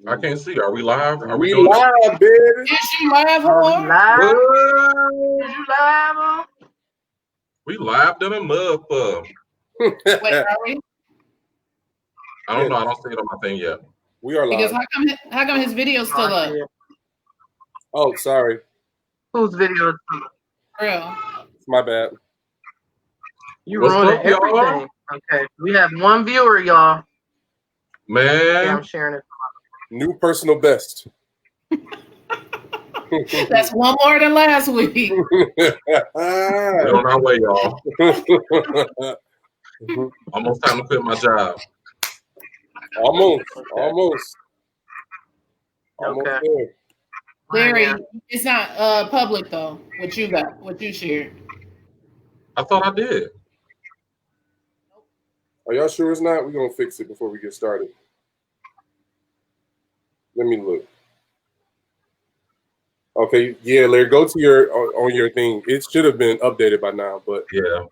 I can't see. Are we live? Are we live, baby? Is she live, whore? Live? Is you live? We live than a motherfucker. Wait, are we? I don't know. I don't see it on my thing yet. We are live. Because how come his video's still up? Oh, sorry. Whose video is still up? Real. My bad. You ruined everything. Y'all? Okay, we have one viewer, y'all. Man, okay, I'm sharing it. New personal best. That's one more than last week. We're on our way, y'all. Almost time to quit my job. Almost. Okay. There. Larry, it's not public though. What you shared. I thought I did. Are y'all sure it's not? We're gonna fix it before we get started. Let me look. Okay, yeah, Larry, go to your on your thing. It should have been updated by now, but yeah,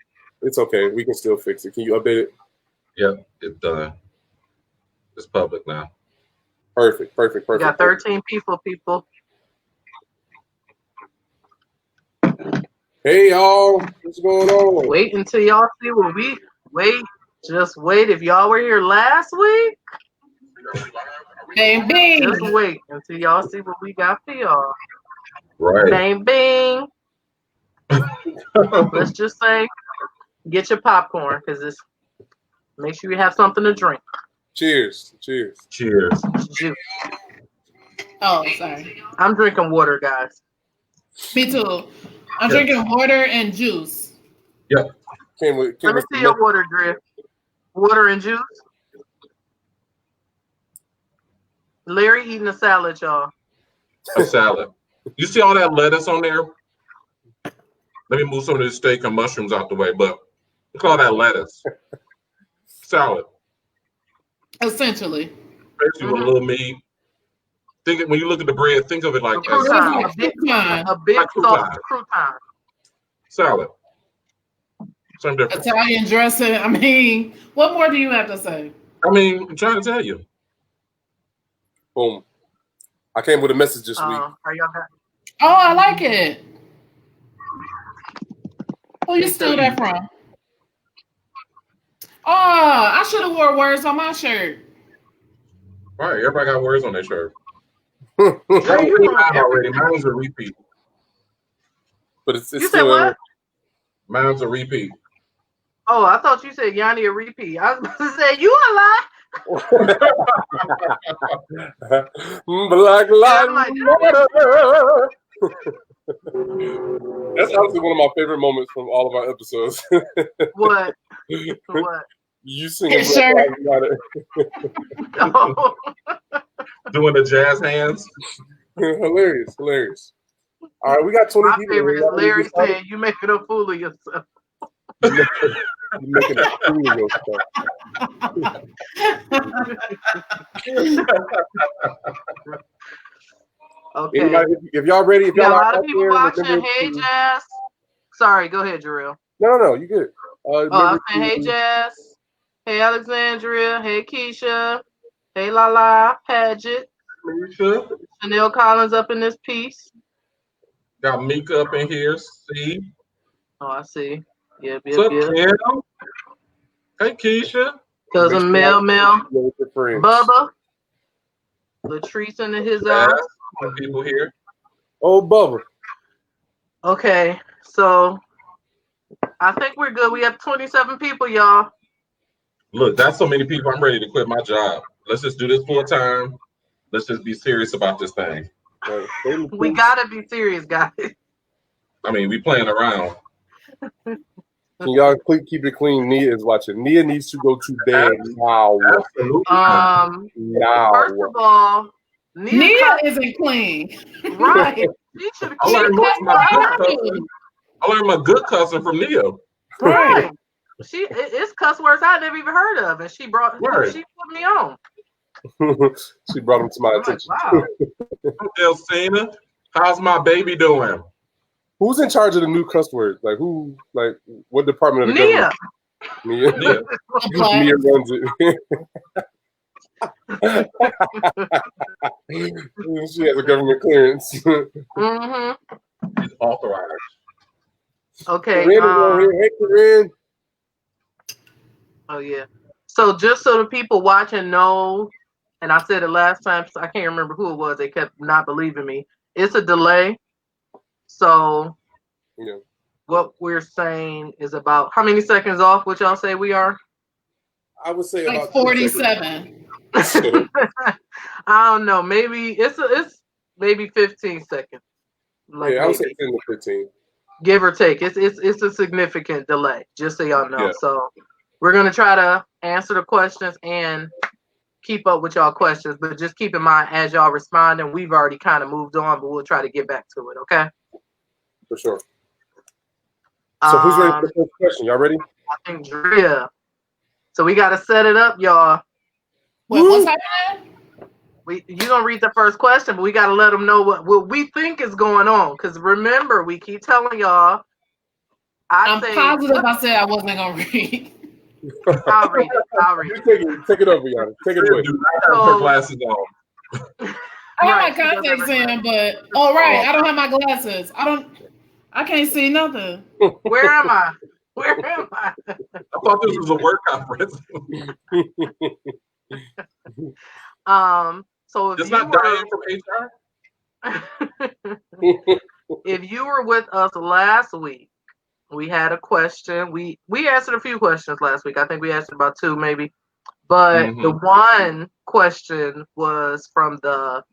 it's okay. We can still fix it. Can you update it? Yep, it's done. It's public now. Perfect. We got 13 people. Hey, y'all. What's going on? Wait until y'all see what we... Just wait. If y'all were here last week... Bang, bing. Just wait until y'all see what we got for y'all. Right. Bang, bing. Let's just say, get your popcorn, because it's... Make sure you have something to drink. Cheers. Juice. Oh, sorry. I'm drinking water, guys. Me too. I'm drinking water and juice. Yep. Let me see your water, Griff. Water and juice. Larry eating a salad, y'all. A salad. You see all that lettuce on there? Let me move some of this steak and mushrooms out the way, but look at all that lettuce. Salad. Essentially. Especially with a little meat. When you look at the bread, think of it like a big soft crouton. Salad. Same difference. Italian dressing. I mean, what more do you have to say? I mean, I'm trying to tell you. Boom. I came with a message this week. Are y'all got? Oh, I like it. Who you steal that from? Oh, I should have wore words on my shirt. All right, everybody got words on their shirt. Already. Mine's a repeat. But it's you still said what? Mine's a repeat. Oh, I thought you said Yanni a repeat. I was about to say you a lie. Black light. That's honestly one of my favorite moments from all of our episodes. What? You singing Black Lives Matter. Oh. Doing the jazz hands. Hilarious. All right, we got 20 my people. My favorite is Larry saying, "You making a fool of yourself." You're making a fool of yourself. Okay. Anybody, if y'all ready, if y'all a lot of people watching. Hey, Jazz. Sorry, go ahead, Jarrell. No, you good. I'm saying, hey, Jazz. Hey, Alexandria. Hey, Keisha. Hey, Lala. Paget. Chanel Collins up in this piece. Got Mika up in here. See? Oh, I see. Yep. What's up, Kim? Hey, Keisha. Cousin Mel. Bubba. Latrice and his people here. Oh, Bubba. Okay, so I think we're good. We have 27 people, y'all. Look, that's so many people. I'm ready to quit my job. Let's just do this full time. Let's just be serious about this thing. We gotta be serious, guys. I mean, we playing around. Can y'all keep it clean? Nia is watching. Nia needs to go to bed now. Now. First of all, Nia isn't clean. Right. She should I learned my good cousin from Nia. Right. It's cuss words I never even heard of, and she put me on. She brought him to my attention. Wow. Elsina, how's my baby doing? Who's in charge of the new cuss words? Like who? Like what department of the government? Nia. Nia runs it. She has a government clearance. Mm-hmm. She's authorized. Okay. Corinne is on here. Hey, Corinne. Oh yeah. So just so the people watching know, and I said it last time, so I can't remember who it was. They kept not believing me. It's a delay. So Yeah. what we're saying is about how many seconds off? What y'all say we are? I would say Like about 47. I don't know. Maybe it's maybe 15 seconds. Like I would say maybe 10 to 15. give or take. It's a significant delay, just so y'all know. Yeah. So we're gonna try to answer the questions and keep up with y'all questions, but just keep in mind as y'all respond, and we've already kind of moved on, but we'll try to get back to it. Okay. For sure. So who's ready for the first question? Y'all ready? I think Drea. So we got to set it up, y'all. Wait, what's happening? You gonna read the first question, but we got to let them know what we think is going on. Because remember, we keep telling y'all. I'm positive I said I wasn't gonna read. I'll read it. Take it over, y'all. Take it away. Do not have her glasses on. I have my contacts in, but I don't have my glasses. I can't see nothing. Where am I? I thought this was a work conference. So if it's not Diane from HR. If you were with us last week, we had a question. We answered a few questions last week. I think we answered about 2 maybe. But the one question was from the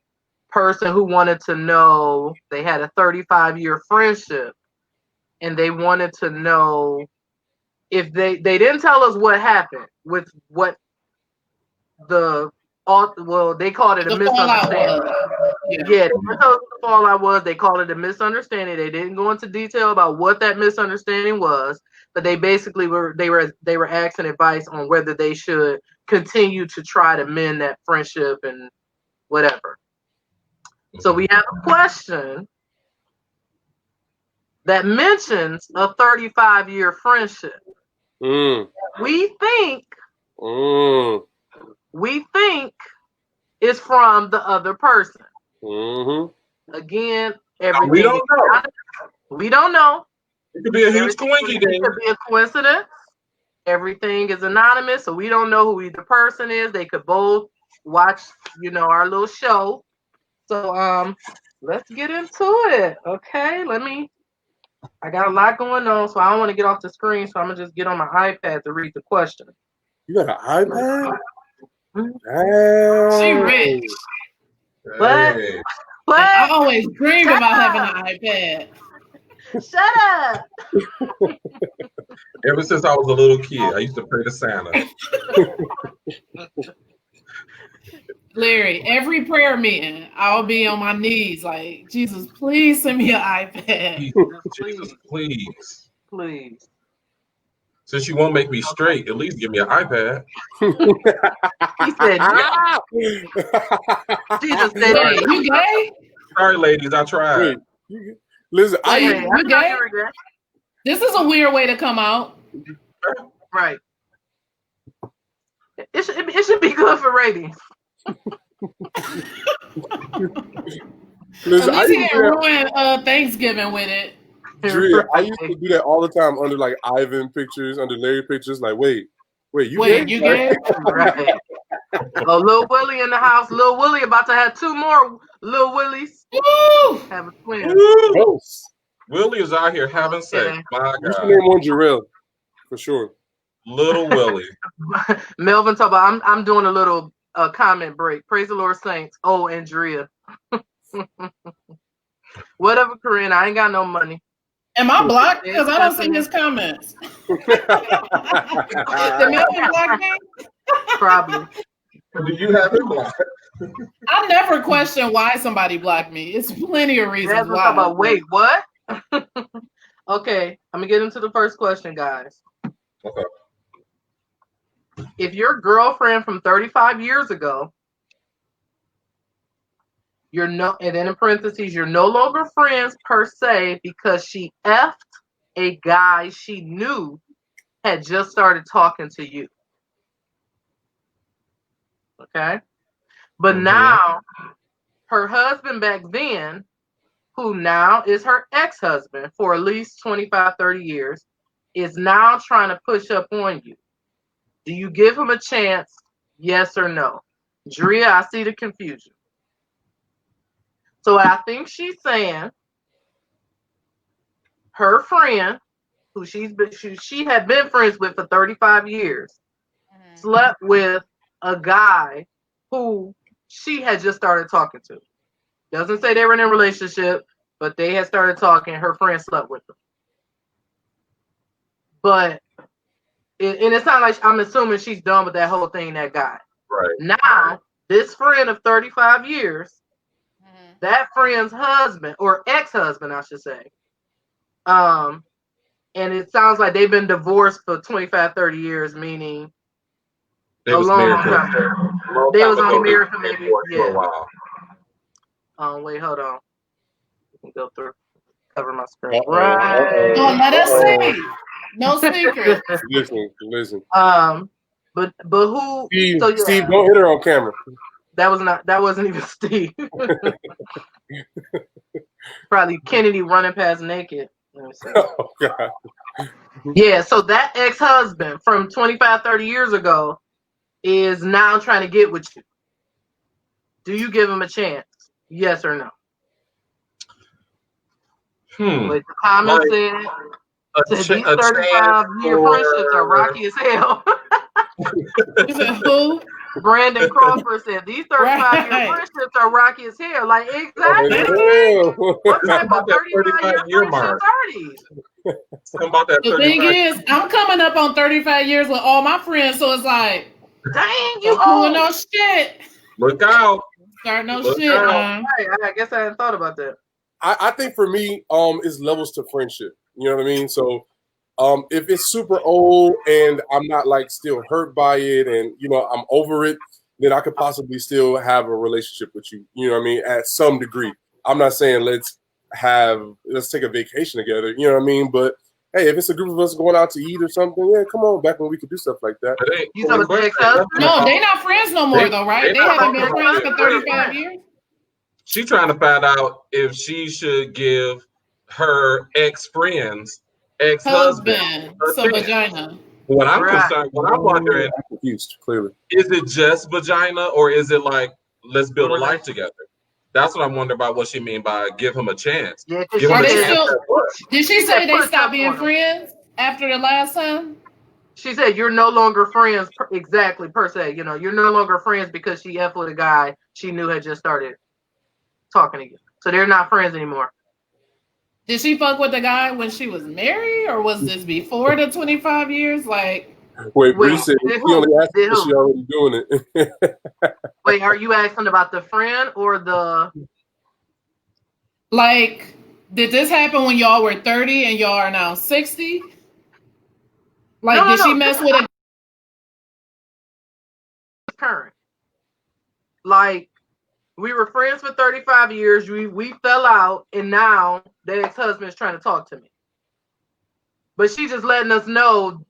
person who wanted to know, they had a 35-year friendship, and they wanted to know if they didn't tell us what happened with what they called it a misunderstanding. Yeah, they didn't tell us what the fallout was. They called it a misunderstanding. They didn't go into detail about what that misunderstanding was, but they basically were asking advice on whether they should continue to try to mend that friendship and whatever. So we have a question that mentions a 35-year friendship. We think it's from the other person. Again, everything. We don't know. We don't know. It could be a huge coincidence. It could be a coincidence. Everything is anonymous, so we don't know who either person is. They could both watch, our little show. So let's get into it. Okay, I got a lot going on, so I don't want to get off the screen, so I'm gonna just get on my iPad to read the question. You got an iPad? She rich. But I always dreamed about having an iPad. Shut up. Ever since I was a little kid, I used to pray to Santa. Larry, every prayer meeting, I'll be on my knees like, Jesus, please send me an iPad. Jesus, please. Please. Since you won't make me straight, at least give me an iPad. He said, yeah. Jesus said, hey, you gay? Sorry, ladies, I tried. Wait, listen, you gay? This is a weird way to come out. Right. It should be good for ratings. Listen, at least he didn't ruin Thanksgiving with it. Drea, I used to do that all the time under like Ivan pictures, under Larry pictures. Like, wait, you gay? Right. Oh, Lil Willie in the house. Lil Willie about to have 2 more Lil Willies. Woo! Have a twin. Willie is out here having sex. My God. You should name one Jarrell, for sure. Little Willie. Melvin talk about, I'm doing a little comment break. Praise the Lord, saints. Oh, and Drea. Whatever, Corinne. I ain't got no money. Am I blocked? Because I don't see his comments. Did Melvin block me? Probably. Do you have him blocked? I never question why somebody blocked me. It's plenty of reasons why. About, wait, what? Okay, I'm going to get into the first question, guys. Okay. If your girlfriend from 35 years ago, and then in parentheses, you're no longer friends per se because she effed a guy she knew had just started talking to you. Okay? But now her husband back then, who now is her ex-husband for at least 25, 30 years, is now trying to push up on you. Do you give him a chance? Yes or no? Drea, I see the confusion. So I think she's saying her friend, who she had been friends with for 35 years, slept with a guy who she had just started talking to. Doesn't say they were in a relationship, but they had started talking. Her friend slept with them. But and it's not like, I'm assuming she's done with that whole thing, that guy. Right. Now, this friend of 35 years, that friend's husband, or ex-husband, I should say, and it sounds like they've been divorced for 25, 30 years, meaning they was long married time. They was only married for maybe for a while. Wait, hold on. Let me go through. Cover my screen. Right. Oh, let us see. No secret. Listen. But who? Steve, don't hit her on camera. That wasn't even Steve. Probably Kennedy running past naked. Let me see. Oh God. Yeah, so that ex-husband from 25, 30 years ago is now trying to get with you. Do you give him a chance? Yes or no? But the comment said these 35-year friendships are rocky as hell. You said who? Brandon Crawford said these 35-year friendships are rocky as hell. Like, exactly. What type of 35-year friendships are these? The thing is, I'm coming up on 35 years with all my friends, so it's like, dang, you doing no shit. Look out. Start no shit, man. I guess I hadn't thought about that. I think for me, it's levels to friendship. You know what I mean? So if it's super old and I'm not like still hurt by it and, you know, I'm over it, then I could possibly still have a relationship with you. You know what I mean? At some degree. I'm not saying let's take a vacation together. You know what I mean? But hey, if it's a group of us going out to eat or something, yeah, come on, back when we could do stuff like that. No, they not friends no more though, right? They haven't been friends for 35 years. She's trying to find out if she should give her ex-friend's ex-husband some vagina. What I'm concerned, what I'm wondering, I'm confused, clearly. Is it just vagina or is it like, let's build a life together? That's what I'm wondering about what she mean by give him a chance. Yeah, did she say they stopped being friends after the last time? She said you're no longer friends exactly per se. You know, you're no longer friends because she F with a guy she knew had just started talking to you. So they're not friends anymore. Did she fuck with the guy when she was married, or was this before the 25 years? Like, wait, said she only asked if she already doing it. Wait, are you asking about the friend or the? Like, did this happen when y'all were 30 and y'all are now 60? Like, did she mess with a current? Like, we were friends for 35 years. We fell out, and now that ex-husband is trying to talk to me. But she's just letting us know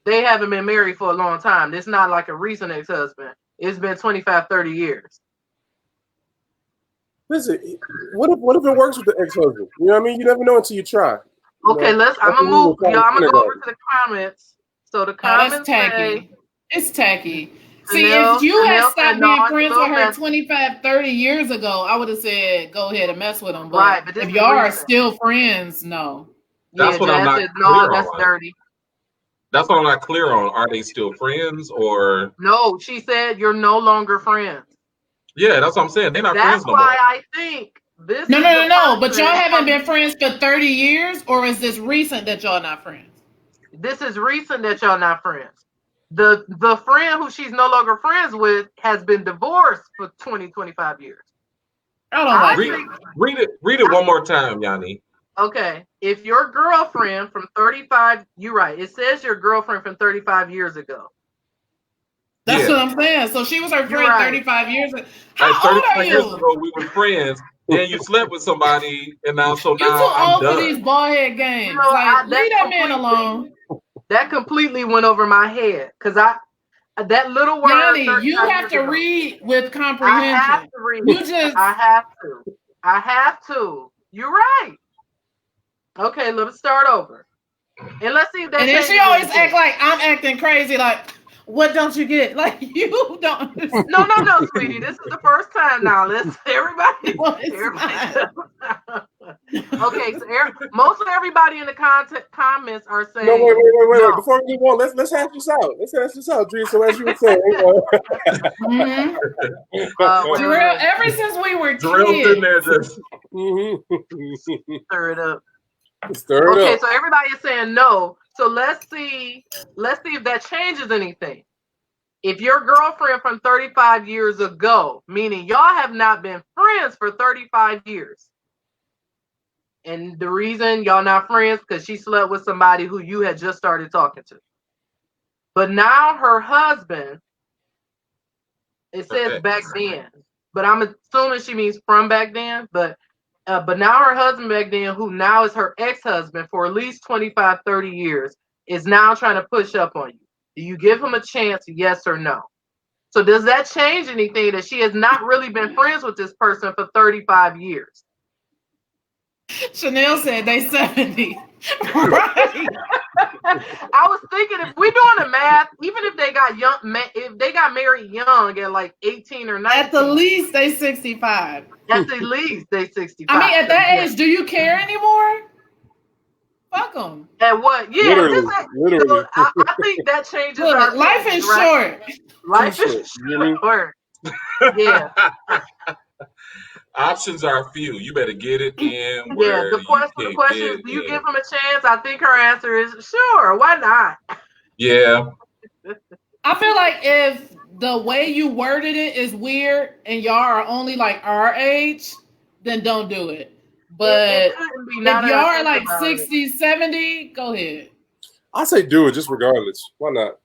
they haven't been married for a long time. It's not like a recent ex-husband. It's been 25, 30 years. Listen, what if it works with the ex-husband? You know what I mean? You never know until you try. Okay, I'm gonna move. Y'all, I'm gonna go over to the comments. So the comments say it's tacky. See, if you had stopped being friends with her 25, 30 years ago, I would have said go ahead and mess with them. But, right, but if y'all are still friends, no. That's what I'm not clear on. That's dirty. That's what I'm not clear on. Are they still friends or? No, she said you're no longer friends. Yeah, that's what I'm saying. They're not friends no more. That's why I think this. No. But y'all haven't been friends for 30 years, or is this recent that y'all not friends? This is recent that y'all not friends. The friend who she's no longer friends with has been divorced for 20, 25 years. Read it one more time, Yanni. Okay. If your girlfriend from 35, you're right. It says your girlfriend from 35 years ago. That's what I'm saying. So she was her friend 35 years ago. How old are you? Years ago, we were friends. Then you slept with somebody, and now you're too old for these bald head games. You know, leave that man alone. That completely went over my head because That little word. Yanni, you have to read with comprehension. I have to read. I have to. You're right. Okay, let's start over. And let's see if that. And then she always act like I'm acting crazy. Like, what don't you get? Like, you don't understand. No, sweetie. This is the first time now. Let's everybody. Okay, so mostly everybody in the comments are saying. No, wait. Before we move on, let's hash this out. Drea. So as you were saying, ever since we were kids, in there just stir it up. Stir it up. Okay, so everybody is saying no. So let's see if that changes anything. If your girlfriend from 35 years ago, meaning y'all have not been friends for 35 years, and the reason y'all not friends because she slept with somebody who you had just started talking to, but now her husband, it says back then, but I'm assuming she means from back then, but now her husband back then, who now is her ex-husband for at least 25, 30 years, is now trying to push up on you. Do you give him a chance, yes or no? So does that change anything that she has not really been friends with this person for 35 years? Chanel said they 70. Right. I was thinking if we're doing the math, even if they got if they got married young at like 18 or 19. At the least they 65. At the least they 65. I mean, at that age, do you care anymore? Fuck them. And what? Yeah, literally. So I think that changes. Look, life is short. Life is short. Yeah. Options are few. You better get it in. Yeah. The question is, do you give him a chance? I think her answer is sure. Why not? Yeah. I feel like if the way you worded it is weird and y'all are only like our age, then don't do it. But if y'all are like 60, 70, go ahead. I say do it just regardless. Why not?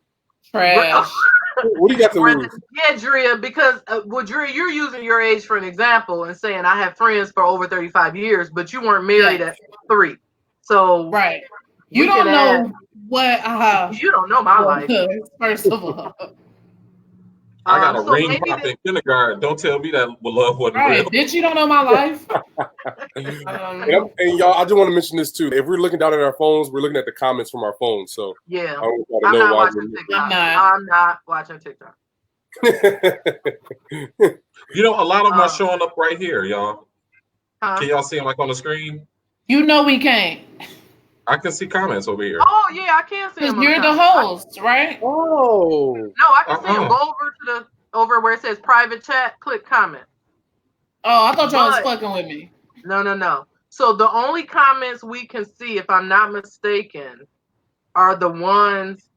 Trash. What do you got to lose? Yeah, Drea, because Drea, you're using your age for an example and saying I have friends for over 35 years, but you weren't married at 3. So right. You don't know what you don't know my life. First of all. I got a ring pop in kindergarten. Don't tell me that love wasn't real. Bitch, you don't know my life. And y'all, I just want to mention this too. If we're looking down at our phones, we're looking at the comments from our phones. So yeah, I'm not watching TikTok. I'm not watching TikTok. You know, a lot of them are showing up right here, y'all. Can y'all see them like on the screen? You know we can't. I can see comments over here. Oh yeah, I can see them. You're the host, right? Oh. No, I can see them. Go over where it says private chat. Click comment. Oh, I thought y'all was fucking with me. No. So the only comments we can see, if I'm not mistaken, are the ones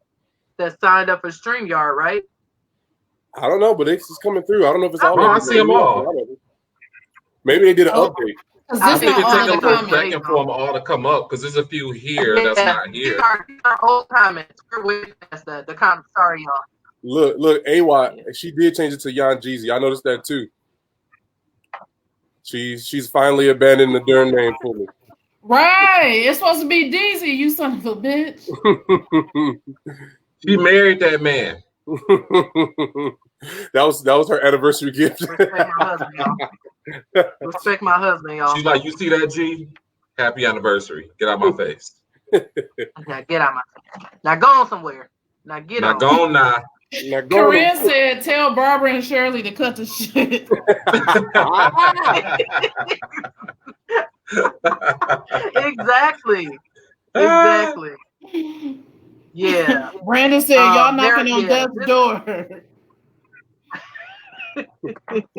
that signed up for StreamYard, right? I don't know, but it's just coming through. I don't know if it's all. I see them all. Maybe they did an update. I think it's taking a second for them all to come up because there's a few here that's not here. These are old comments. We're way past that. The comments. Sorry, y'all. Look, AY, she did change it to Yon Jeezy. I noticed that too. She's finally abandoned the darn name for me. Right. It's supposed to be Deezy, you son of a bitch. She married that man. That was her anniversary gift. Respect my husband, y'all. She's like, you see that, G? Happy anniversary. Get out my face. Now get out my face. Now go on somewhere. Now get on. Now go on now. Corinne said, tell Barbara and Shirley to cut the shit. Exactly. Yeah. Brandon said, y'all knocking on death's door.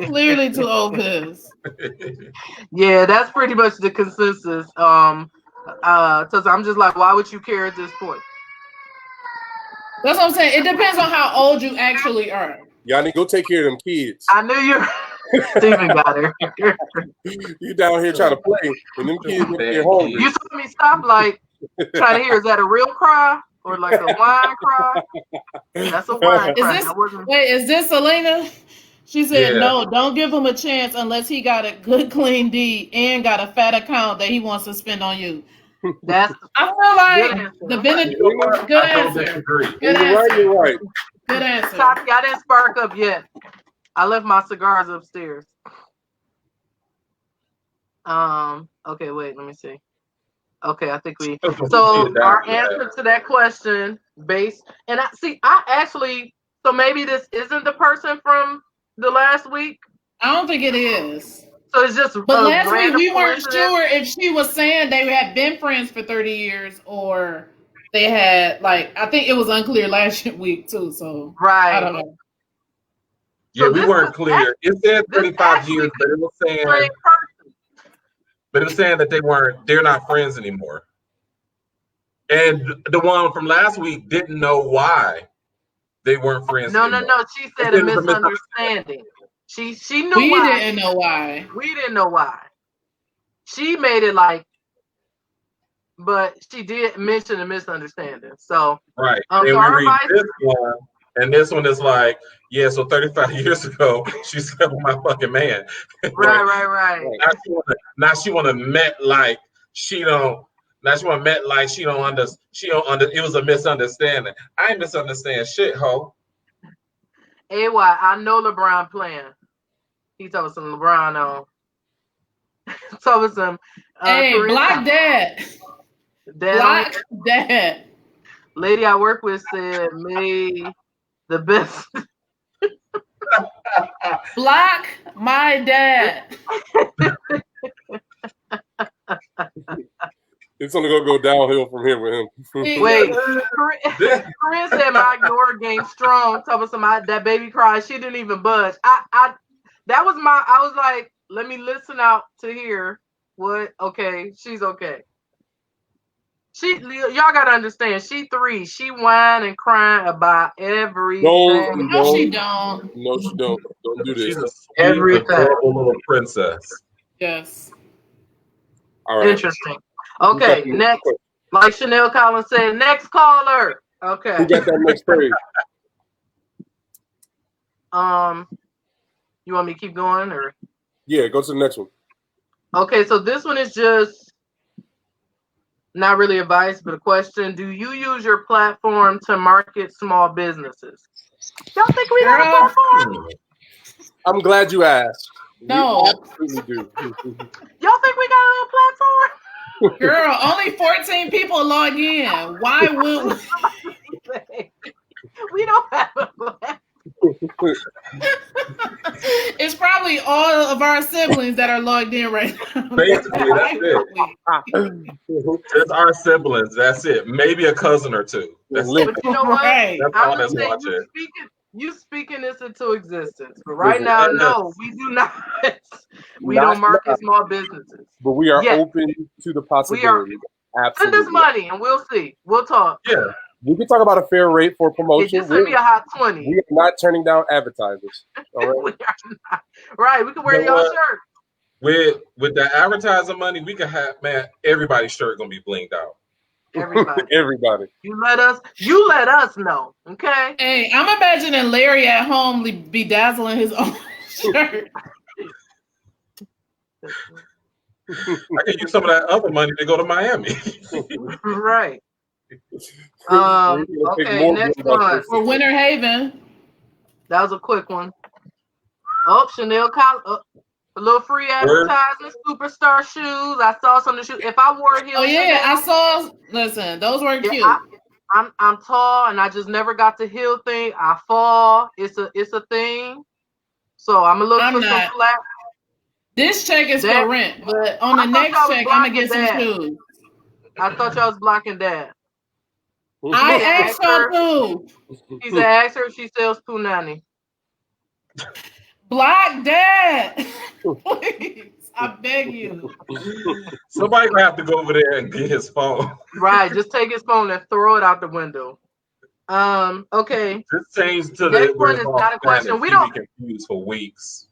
Clearly too old for this. Yeah, that's pretty much the consensus. So I'm just like, why would you care at this point? That's what I'm saying. It depends on how old you actually are. Y'all need to go take care of them kids. I knew you. Steven got her. You down here trying to play, and them kids get hungry. You told me stop, like trying to hear. Is that a real cry or like a whine cry? That's a whine cry. Wait, is this Selena? She said, no, don't give him a chance unless he got a good, clean deed and got a fat account that he wants to spend on you. I feel like the Benedict. Good answer. You're right. Good answer. Tati, I didn't spark up yet. I left my cigars upstairs. Okay, wait, let me see. Okay, I think we. So our answer to that question, and I actually. So maybe this isn't the person from the last week. I don't think it is. So it's just. But last week we weren't sure if she was saying they had been friends for 30 years or they had I think it was unclear last week too. So right. I don't know. Yeah, so we weren't clear. It said 35 years, but it was saying. But it was saying that they're not friends anymore. And the one from last week didn't know why they weren't friends anymore. No. She said a misunderstanding. She knew we why. We didn't know why. We didn't know why. She made it but she did mention a misunderstanding. So right. And we read this one, and this one is yeah, so 35 years ago, she slept with my fucking man. Right. Now she want to met she don't. Now she want to met she don't under. It was a misunderstanding. I ain't misunderstand shit, ho. AY, I know LeBron playing. He told some LeBron on. Told some. Hey, Black Dad. Black Dad. Lady I work with said, "May the best." Block my dad. It's only gonna go downhill from here with him. Wait, Corinne said my ignore game strong. Tell me somebody that baby cried. She didn't even budge. I was like, let me listen out to hear what. Okay, she's okay. Y'all gotta understand. She 3. She whine and crying about everything. No, she don't. No, she don't. Don't do this. She's a sweet, adorable little princess. Yes. All right. Interesting. Okay, next. Like Chanel Collins said, next caller. Okay. Who got that next page? You want me to keep going or? Yeah, go to the next one. Okay, so this one is just not really advice, but a question. Do you use your platform to market small businesses? Y'all think we got a platform? I'm glad you asked. No. We absolutely do. Y'all think we got a platform? Girl, only 14 people log in. Why would we don't have a platform? It's probably all of our siblings that are logged in right now. Basically, that's it. It's our siblings. That's it. Maybe a cousin or two. That's but you know what? Right. That's all that's watching. You speaking this into existence, but right now, no, we do not. We don't market small businesses. But we are open to the possibility. Send us money and we'll see. We'll talk. Yeah. We can talk about a fair rate for promotion. It's going to be a hot 20. We are not turning down advertisers. All right? We are not. Right. We can wear y'all shirt. With the advertiser money, we can have, everybody's shirt going to be blinged out. Everybody. You let us know. Okay. Hey, I'm imagining Larry at home bedazzling his own shirt. I can use some of that other money to go to Miami. Right. Okay, next one. For Winter Haven. That was a quick one. Oh, Chanel Collins. A little free advertising, Superstar shoes. I saw some of the shoes. If I wore heels, oh yeah, I saw. Listen, those were cute. I'm tall, and I just never got the heel thing. I fall. It's a thing. So I'm gonna look for some flat. This check is for rent, but on the next check, I'm gonna get some shoes. I thought y'all was blocking Dad. I asked her too. He said, "Ask her if she sells punani." Block Dad, please. I beg you. Somebody gonna have to go over there and get his phone. Right, just take his phone and throw it out the window. Okay. Just change to the next one is not a question. We don't be confused for weeks.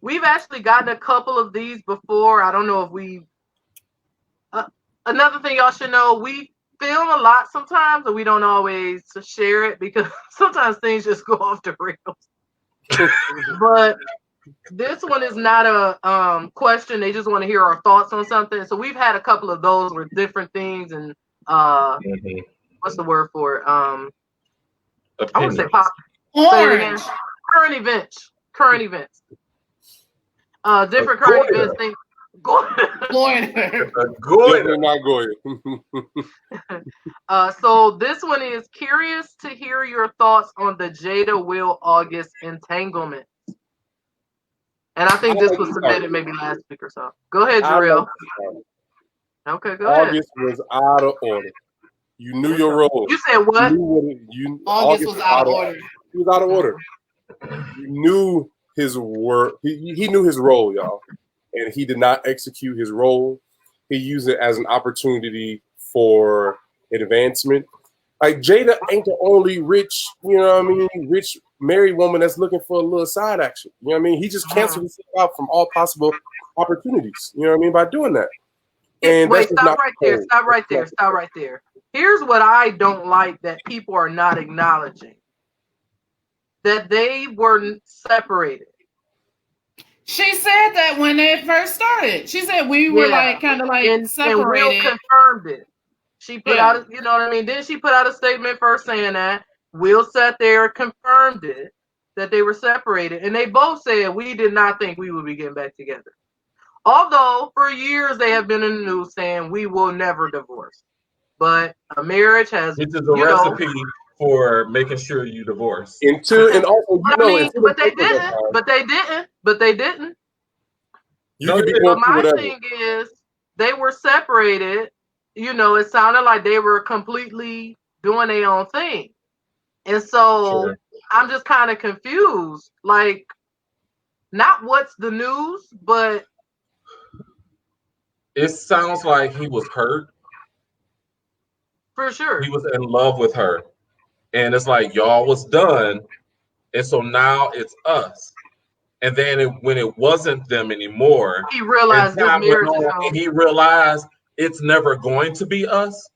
We've actually gotten a couple of these before. I don't know if we. Another thing y'all should know: we film a lot sometimes, and we don't always share it because sometimes things just go off the rails. But this one is not a question. They just want to hear our thoughts on something. So we've had a couple of those with different things and what's the word for it? I would say pop. Orange. Current events. Different current events. Goiter. Definitely not Goiter. So this one is curious to hear your thoughts on the Jada Will August entanglement. And I think this was submitted maybe last week or so. Go ahead, Jarrell. Okay, go ahead. August was out of order. You knew your role. You said what? August was out of order. He was out of order. You knew his work. He knew his role, y'all. And he did not execute his role. He used it as an opportunity for advancement. Like, Jada ain't the only rich, rich married woman that's looking for a little side action. You know what I mean? He just canceled himself out from all possible opportunities. You know what I mean? By doing that. And wait, stop right there. Here's what I don't like that people are not acknowledging. That they were separated. She said that when they first started. She said we were kind of separated. And Will confirmed it. She put out, you know what I mean? Then she put out a statement first saying that. Will sat there and confirmed it, that they were separated. And they both said, we did not think we would be getting back together. Although, for years, they have been in the news saying we will never divorce. But a marriage has, This is a recipe for making sure you divorce. And also, but they didn't. My thing is, they were separated. You know, it sounded like they were completely doing their own thing. And so I'm just kind of confused. Like, not what's the news, but it sounds like he was hurt. For sure. He was in love with her. And it's like, y'all was done. And so now it's us. And then when it wasn't them anymore, he realized and he realized it's never going to be us.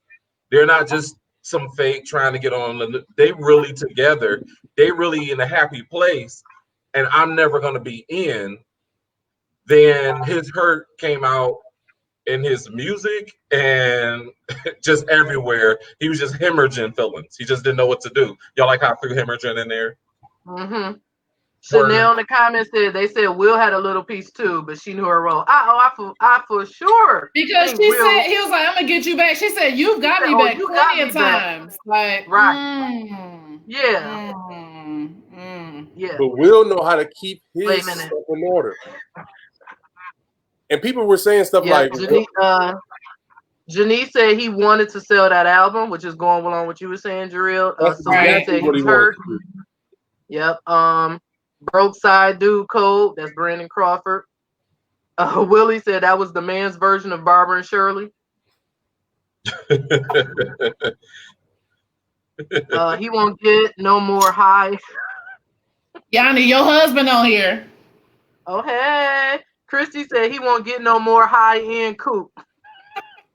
They're not just some fake trying to get on. They really together. They really in a happy place. And I'm never going to be in. Then his hurt came out in his music and just everywhere. He was just hemorrhaging feelings. He just didn't know what to do. Y'all like how I threw hemorrhaging in there? Mm-hmm. Chanel in the comments they said Will had a little piece too, but she knew her role. I for sure. Because he was like, I'm gonna get you back. She said, you've got me back plenty of times. Like, yeah. But Will know how to keep his stuff in order. And people were saying stuff like Janice said he wanted to sell that album, which is going along with what you were saying, Jarrell. Said he was hurt. Yep. Broke side dude code. That's Brandon Crawford. Willie said that was the man's version of Barbara and Shirley. He won't get no more high. Yanni, your husband on here. Oh, hey. Christy said he won't get no more high-end coupe.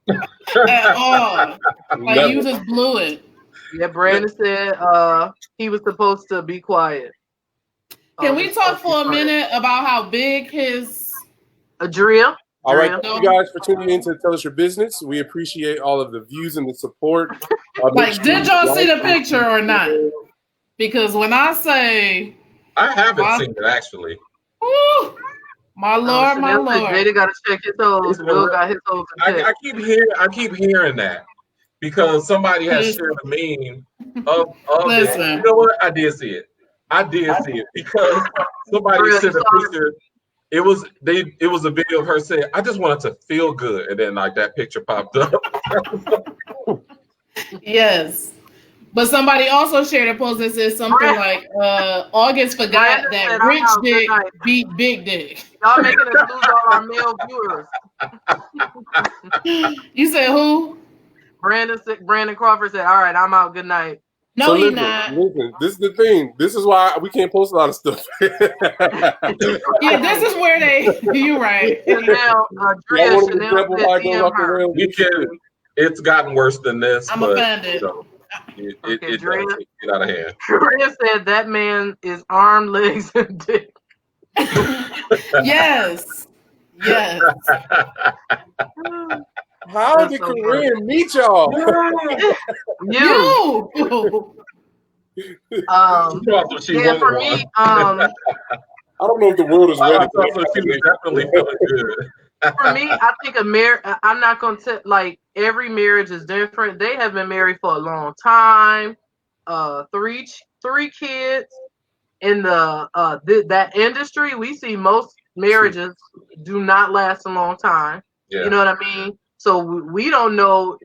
At all. Like, you just blew it. Yeah, Brandon said he was supposed to be quiet. Can we talk for a minute about how big his... Adria? All right, thank you guys for tuning in to Tell Us Your Business. We appreciate all of the views and the support. Did y'all see the picture or not? Because when I say... I haven't seen it, actually. Woo, my Lord, my Lord. Jada got to check his toes. Will got his toes. I keep hearing that. Because somebody has shared a meme of Listen. It. You know what? I did see it. Because somebody sent a picture. It was a video of her saying, I just wanted to feel good. And then like that picture popped up. Yes. But somebody also shared a post that says something like August forgot that rich dick beat big dick. Y'all making us lose all our male viewers. You said who? Brandon Crawford said, all right, I'm out. Good night. No, so he's not. Listen, this is the thing. This is why we can't post a lot of stuff. Yeah, this is where you're right. It's gotten worse than this. I'm offended. It get out of hand. Drea said that man is arm, legs, and dick. Yes. How did Korean meet y'all? You. Yeah, for me, I don't know if the world is ready. She was definitely feeling good. For me, I think I'm not going to like every marriage is different. They have been married for a long time, three kids. In the that industry, we see most marriages do not last a long time. Yeah. You know what I mean? So we don't know.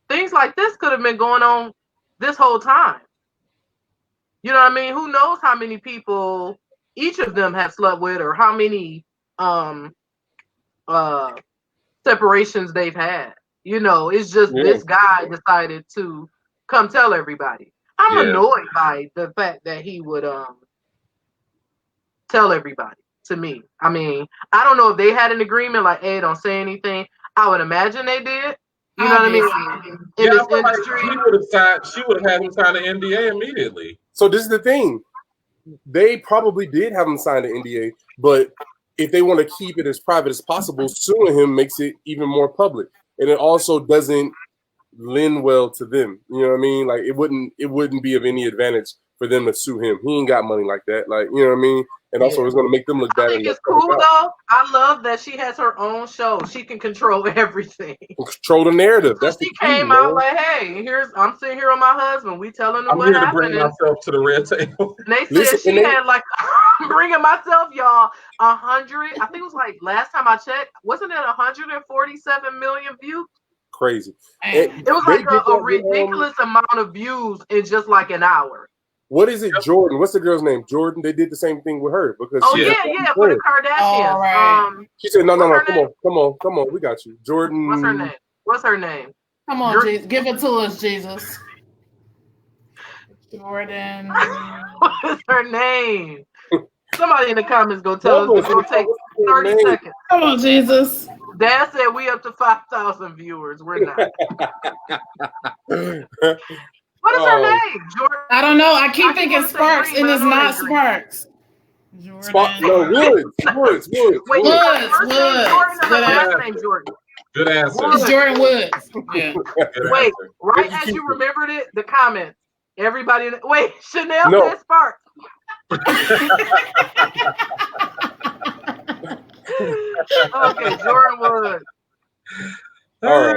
Things like this could have been going on this whole time. You know what I mean? Who knows how many people each of them have slept with, or how many separations they've had. You know, it's just this guy decided to come tell everybody. I'm annoyed by the fact that he would tell everybody. To me, I mean, I don't know if they had an agreement like, hey, don't say anything. I would imagine they did. You know what I mean? In this industry, she would have had him sign an NDA immediately. So this is the thing. They probably did have him sign an NDA, but if they want to keep it as private as possible, suing him makes it even more public. And it also doesn't lend well to them. You know what I mean? Like it wouldn't be of any advantage for them to sue him. He ain't got money like that. Like, you know what I mean? And also it's gonna make them look bad. I think it's cool though. I love that she has her own show. She can control everything. Control the narrative. That's she came out like, hey, I'm sitting here with my husband. We telling him what happened. I'm here to bring myself to the red table. And they said she had like bringing myself, y'all, 100. I think it was like last time I checked, wasn't it 147 million views? Crazy. It was like a ridiculous amount of views in just like an hour. What is it, Jordan? What's the girl's name? Jordan. They did the same thing with her because for the Kardashians. Oh, right. She said, "No, come on, we got you, Jordan." What's her name? Come on, Jesus. Give it to us, Jesus. Jordan. What's her name? Somebody in the comments go tell us. It's gonna take 30 seconds. Come on, Jesus. Dad said we up to 5,000 viewers. We're not. What is her name? Jordan? I don't know. I keep thinking Sparks, and it's not Sparks. Jordan. Woods. Good answer. It's Jordan Woods. Yeah. Wait, right as you remembered it, the comments. Everybody. Wait, Chanel said Sparks. Okay, Jordan Woods. All right.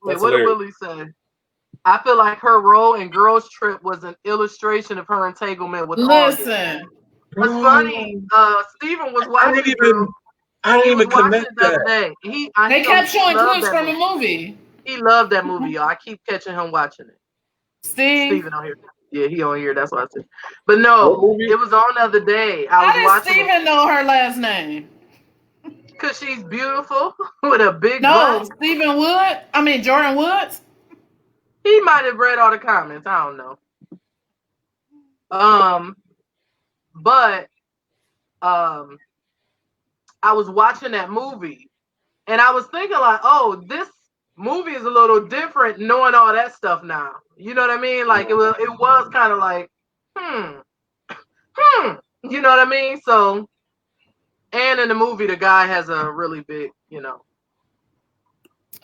Wait, what did Willie say? I feel like her role in Girls Trip was an illustration of her entanglement with August. It's funny. Steven was watching. I didn't even connect that. They kept showing clips from the movie. He loved that movie, y'all. I keep catching him watching it. Steven on here. Yeah, he on here. That's what I said. But no, it was on the other day. How did Steven know her last name? Because she's beautiful with a big butt. Jordan Woods? He might have read all the comments. I don't know. But I was watching that movie and I was thinking like, oh, this movie is a little different knowing all that stuff now. You know what I mean? Like it was kind of like, you know what I mean? So, and in the movie, the guy has a really big, you know.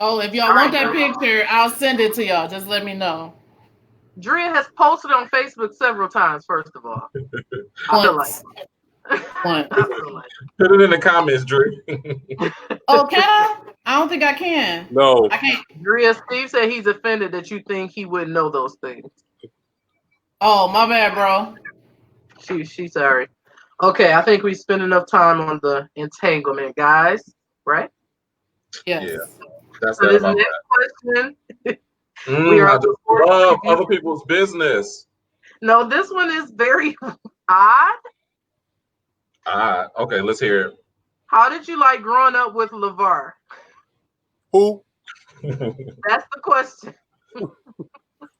Oh, if y'all want that picture, I'll send it to y'all. Just let me know. Drea has posted on Facebook several times, first of all. I feel like. Put it in the comments, Drea. Oh, can I? I don't think I can. No. I can't. Drea, Steve said he's offended that you think he wouldn't know those things. Oh, my bad, bro. She's sorry. Okay, I think we spent enough time on the entanglement, guys. Right? Yes. Yeah. That's so this next question. I just love other people's business. No, this one is very odd. Okay, let's hear it. How did you like growing up with LeVar? Who? That's the question.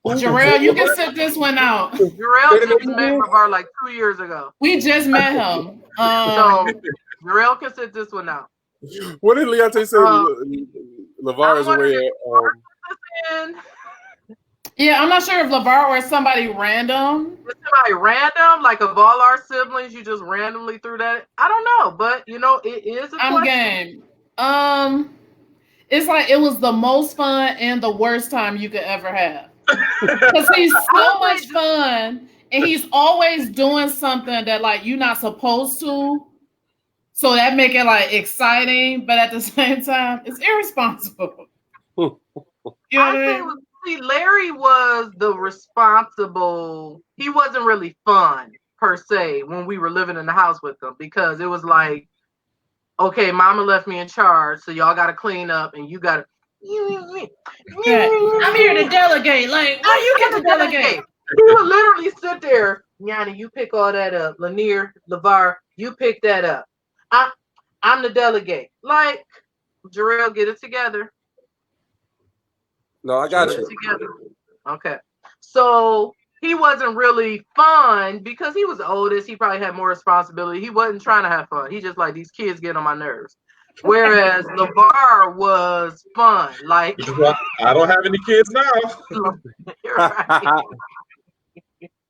Jarrell, you can sit this one out. Jarrell just met LeVar like 2 years ago. We just met him. So Jarrell can sit this one out. What did Leonte say? LeVar is away. Yeah, I'm not sure if LeVar or somebody random. Somebody random, like of all our siblings, you just randomly threw that. I don't know, but you know, it is a question. Game. It's like it was the most fun and the worst time you could ever have. Because he's so much fun and he's always doing something that like you're not supposed to. So that make it like exciting, but at the same time, it's irresponsible. You know what I mean? See, Larry was the responsible. He wasn't really fun per se when we were living in the house with them, because it was like, okay, mama left me in charge, so y'all got to clean up, and you got to. Yeah. I'm here to delegate. Like, oh, you get to delegate. He would literally sit there, Yanni, you pick all that up. Lanier, LeVar, you pick that up. I'm the delegate. Like, Jarrell, get it together. No, I got you. Together. Okay. So he wasn't really fun because he was the oldest. He probably had more responsibility. He wasn't trying to have fun. He just like, these kids get on my nerves. Whereas LeVar was fun. Like, I don't have any kids now. Right.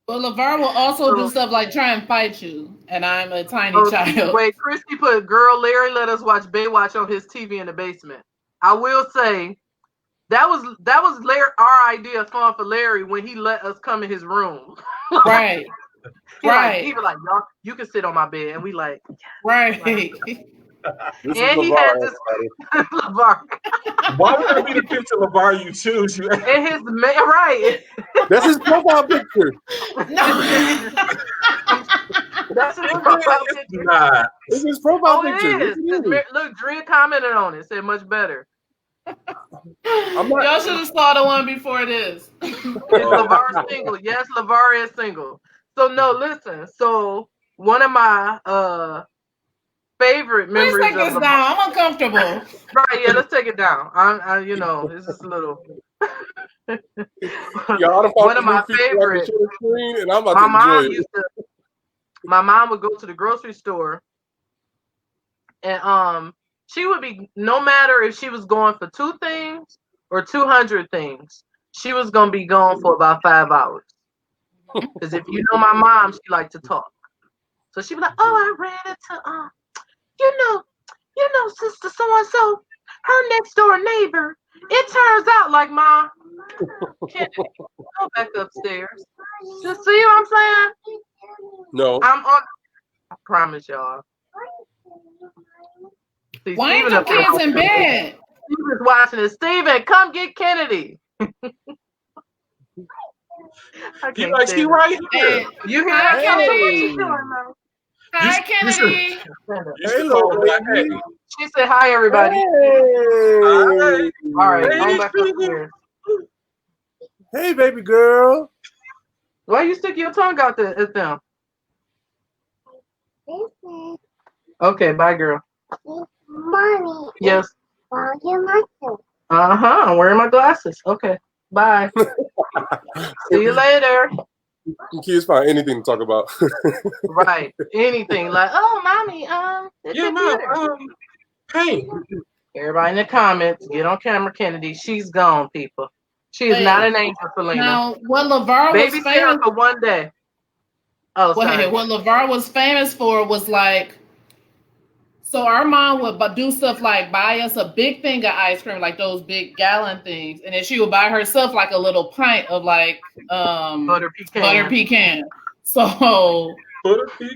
But LeVar will also do stuff like try and fight you, and I'm a tiny child. Wait, Christy put, girl, Larry let us watch Baywatch on his TV in the basement. I will say, that was Larry, our idea of fun for Larry when he let us come in his room. Right. He was like, y'all, you can sit on my bed, and we like, right. And he had this LeVar. Why would that be the picture of LeVar you choose? And his right. That's his profile picture. That's his profile picture. It's his profile picture. It is. Look, Dre commented on it. Said much better. Y'all should have saw the one before this. LeVar single. Yes, LeVar is single. So no, listen. So one of my favorite memories. Please take this down. I'm uncomfortable. Right? Yeah, let's take it down. I you know, it's just a little. One of my favorite. And I'm about to enjoy it. My mom would go to the grocery store, and she would be, no matter if she was going for 2 things or 200 things, she was gonna be gone for about 5 hours. Because if you know my mom, she liked to talk. So she'd be like, "Oh, I ran into you know, sister so and so, her next door neighbor. It turns out, like, Mom, can't go back upstairs. Just see what I'm saying? No. I promise y'all. See, why ain't the kids in bed? Steven's watching it. Steven, come get Kennedy. You like, she right here. You hear that, Kennedy? Hi, Kennedy. Hey. She said hi, everybody. Hey. All right, going back upstairs. Hey, baby girl. Why you stick your tongue out there at them? Okay, bye, girl. Mommy. Yes. I'm wearing my glasses. Okay, bye. See you later. Kids find anything to talk about. Right, anything like, oh, mommy, Yeah, Mom. Hey. Everybody in the comments, get on camera, Kennedy. She's gone, people. She is not an angel, Selena. Now, what LeVar was famous for one day. Oh, sorry. What LeVar was famous for was like, so our mom would do stuff like buy us a big thing of ice cream, like those big gallon things, and then she would buy herself like a little pint of like butter pecan. So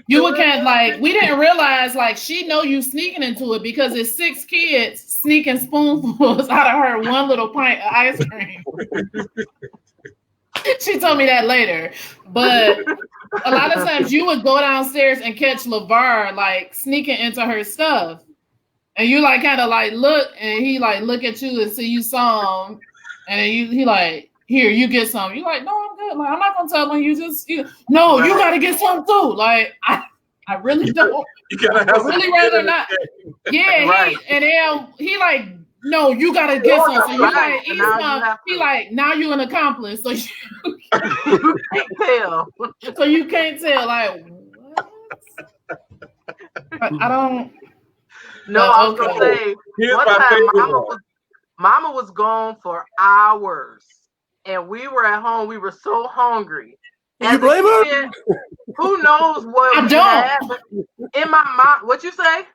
you would kind of like, we didn't realize like she know you sneaking into it because it's 6 kids sneaking spoonfuls out of her one little pint of ice cream. She told me that later, but a lot of times you would go downstairs and catch LeVar like sneaking into her stuff, and you like kind of like look, and he like look at you and see you some, and then he like, here, you get some. You like, no, I'm good. Like, I'm not gonna tell him. You gotta get some too. Like, I really don't. You gotta have really rather not. Yeah, right. And then he like, no, you gotta get some. So you like eat some. He like, now you an accomplice. So you can't tell. So you can't tell. Like, what? I don't. No, I was gonna say one time Mama was gone for hours, and we were at home. We were so hungry. Can you blame her? Who knows what I don't. In my mind, what you say?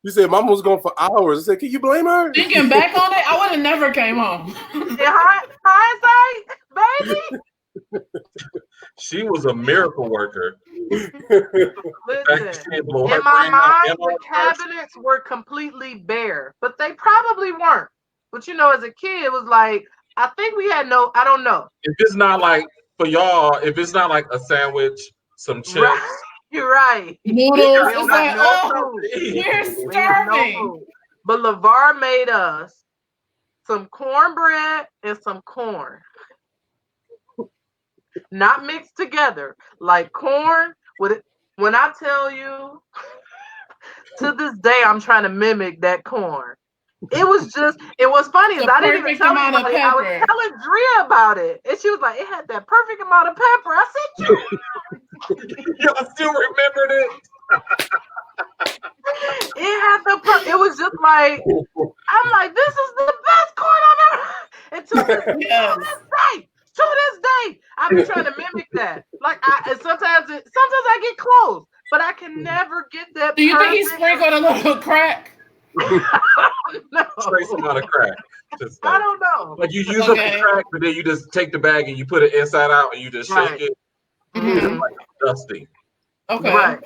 You said Mama was gone for hours. I said, can you blame her? Thinking back on it, I would have never came home. In hindsight, baby. She was a miracle worker. Listen, in my mind, the cabinets were completely bare, but they probably weren't. But you know, as a kid, it was like, I think we had I don't know. If it's not like, for y'all, if it's not like a sandwich, some chips. Right. You're right. Noodles. It's like, we're starving. But LeVar made us some cornbread and some corn. Not mixed together. Like corn with it. When I tell you, to this day, I'm trying to mimic that corn. It was funny is I didn't even tell anybody. I was telling Drea about it. And she was like, it had that perfect amount of pepper. I said, y'all still remembered it? It had it was just like, I'm like, this is the best corn I've ever. Until to this day, I've been trying to mimic that. Like sometimes I get close, but I can never get that. Do you think he sprinkled a little crack? No. Trace amount of crack. Just like, I don't know. Like you use up the crack, but then you just take the bag and you put it inside out and you just shake it. Mm-hmm. It's like dusty. Okay. Right.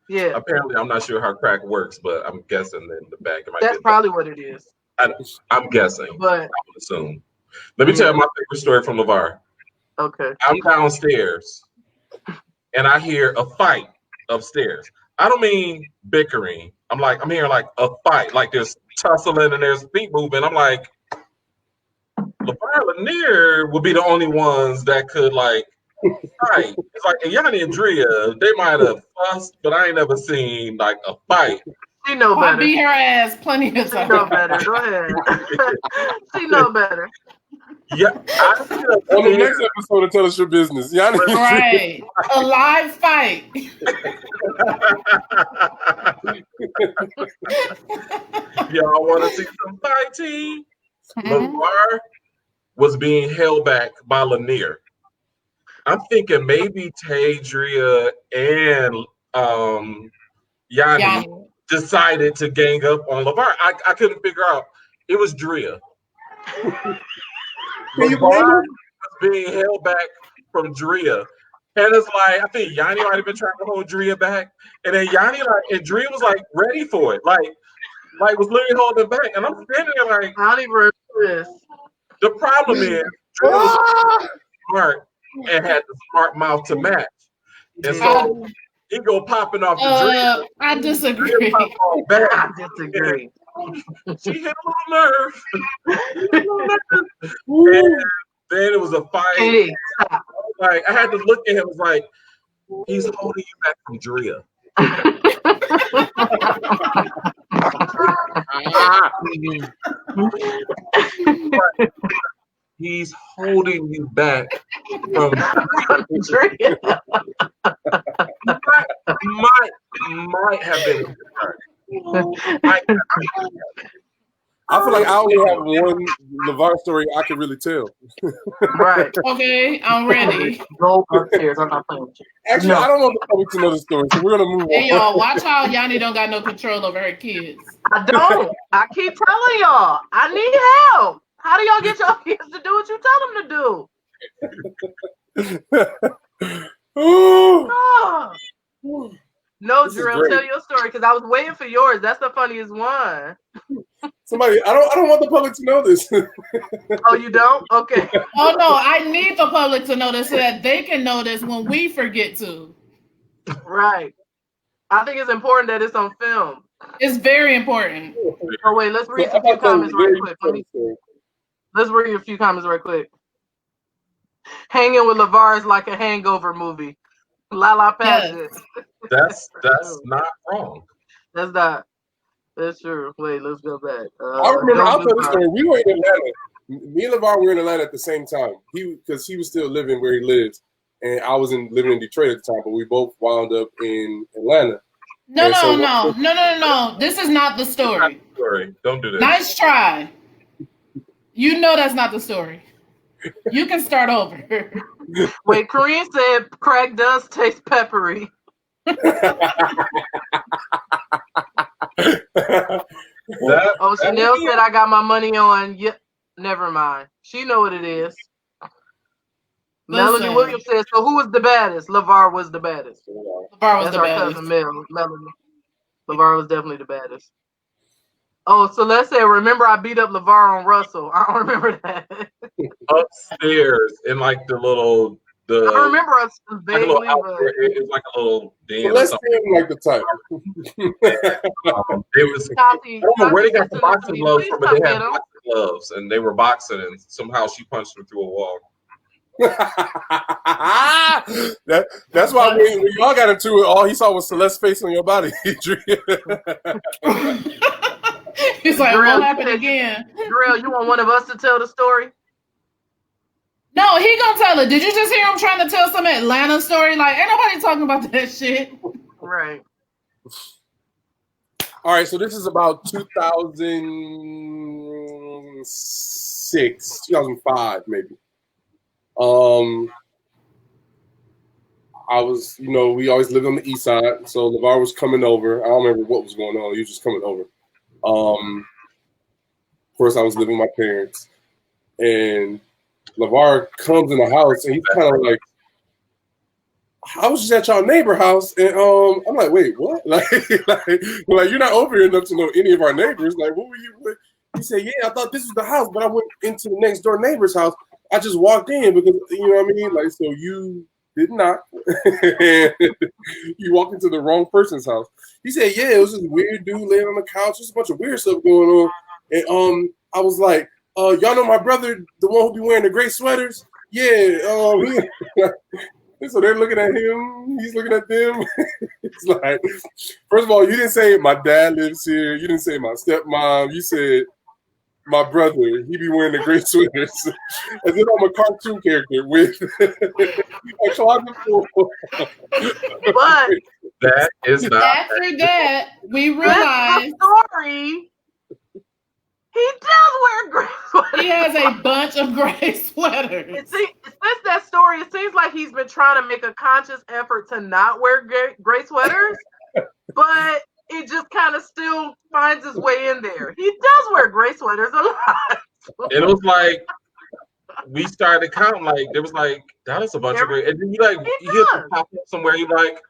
Yeah. Apparently, I'm not sure how crack works, but I'm guessing in the bag it might. That's probably what it is. I'm guessing. But I would assume. Let me tell you my favorite story from LeVar. Okay. I'm downstairs and I hear a fight upstairs. I don't mean bickering. I'm hearing like a fight, like there's tussling and there's feet moving. I'm like, LeVar and Lanier would be the only ones that could like fight. It's like Yanni and Drea, they might have fussed, but I ain't never seen like a fight. She know better. I beat her ass plenty of times. She know better. Go ahead. She know better. Yeah, on the next episode of Tell Us Your Business. Yanni, right. A live fight. Y'all want to see some fighting? LeVar was being held back by Lanier. I'm thinking maybe Tay, Drea, and Yanni decided to gang up on LeVar. I couldn't figure out. It was Drea. LeVar was being held back from Drea. And it's like, I think Yanni might have been trying to hold Drea back. And then Yanni, and Drea was like ready for it. Like was literally holding back. And I'm standing there like, I don't even remember this. The problem is, Drea was smart and had the smart mouth to match. And so he go popping off the Drea. I disagree. I disagree. She hit a little nerve. And then it was a fight. Hey, like I had to look at him. It was like he's holding you back from Drea. He's holding you back from Drea. Might have been. I feel like I only have one LeVar story I can really tell. Right. Okay, I'm ready. Go upstairs. I'm not playing with you. Actually, I don't want the public to know the story, so we're gonna move on. Hey y'all, watch how Yanni don't got no control over her kids. I don't. I keep telling y'all, I need help. How do y'all get your kids to do what you tell them to do? No, Drew, tell your story because I was waiting for yours. That's the funniest one. Somebody, I don't want the public to know this. Oh, you don't? Okay. Oh no, I need the public to know this so that they can know this when we forget to. Right. I think it's important that it's on film. It's very important. Oh wait, let's read a few comments right quick. Let's read a few comments right quick. Hanging with LeVar is like a hangover movie. Lala Passage. That's not wrong. That's not. That's true. Wait, let's go back. I remember. I'll tell this story. We were in Atlanta. Me and LeVar were in Atlanta at the same time. Because he was still living where he lives, and I was living in Detroit at the time. But we both wound up in Atlanta. No. This is not the story. Don't do that. Nice try. You know that's not the story. You can start over. Wait, Kareem said crack does taste peppery. Chanel said I got my money on. Yeah, never mind. She know what it is. Melanie Williams says, so who was the baddest? LeVar was the baddest. LeVar was the baddest. Cousin Melanie. LeVar was definitely the baddest. Oh, Celeste said, remember I beat up LeVar on Russell. I don't remember that. Upstairs in like the little I remember us vaguely, but it's like a little den. Let's seem like the type. It was. I don't know where they got the boxing gloves from, but they had boxing gloves, and they were boxing, and somehow she punched him through a wall. That's why when y'all got into it, all he saw was Celeste's face on your body. He's like, what happened again? Drill, you want one of us to tell the story? No, he gonna tell it. Did you just hear him trying to tell some Atlanta story? Like, ain't nobody talking about that shit. Right. All right, so this is about 2006, 2005, maybe. I was, we always lived on the east side, so LeVar was coming over. I don't remember what was going on. He was just coming over. Of course, I was living with my parents, and LeVar comes in the house, and he's kind of like, I was just at y'all neighbor house, and I'm like, wait, what? Like you're not over here enough to know any of our neighbors. Like, what were you? He said, yeah, I thought this was the house, but I went into the next door neighbor's house. I just walked in because, you know what I mean? Like, so you did not. You walked into the wrong person's house. He said, yeah, it was this weird dude laying on the couch. There's a bunch of weird stuff going on. And I was like, y'all know my brother, the one who be wearing the gray sweaters? Yeah. So they're looking at him. He's looking at them. It's like, first of all, you didn't say my dad lives here. You didn't say my stepmom. You said my brother. He be wearing the gray sweaters. As if I'm a cartoon character with a closet full. But that is not. After that, we realized story. He does wear gray sweaters. He has a bunch of gray sweaters. Since that story, it seems like he's been trying to make a conscious effort to not wear gray sweaters, but it just kind of still finds his way in there. He does wear gray sweaters a lot. It was like we started counting. Like there was like that was a bunch of gray, and then you pop up somewhere. You like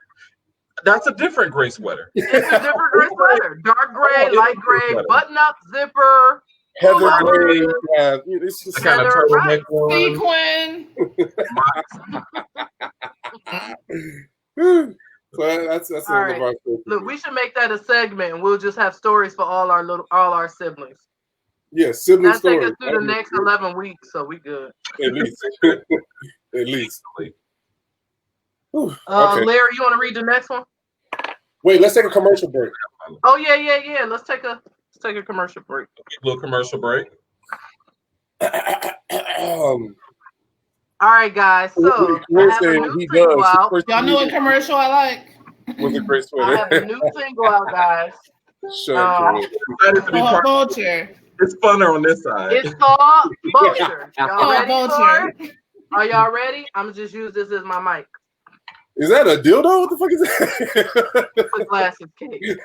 that's a different gray sweater. It's a different gray sweater. Dark gray, light gray, button up, zipper. Heather gray. Yeah, it's just kind of turtleneck one. Sequin. So that's all right. Look, we should make that a segment, and we'll just have stories for all our siblings. Yeah, sibling stories. That'll take us through the next 11 weeks, so we good. At least. At least. Okay. Larry, you want to read the next one? Wait, let's take a commercial break. Oh yeah. Let's take a commercial break. A little commercial break. All right, guys. So I have a new single out. Y'all know what commercial I like? With a gray sweater. I have a new single out, guys. Vulture. It's funner on this side. It's called Vulture. Y'all ready for it? Are y'all ready? I'm gonna just use this as my mic. Is that a dildo? What the fuck is that? The glasses cake.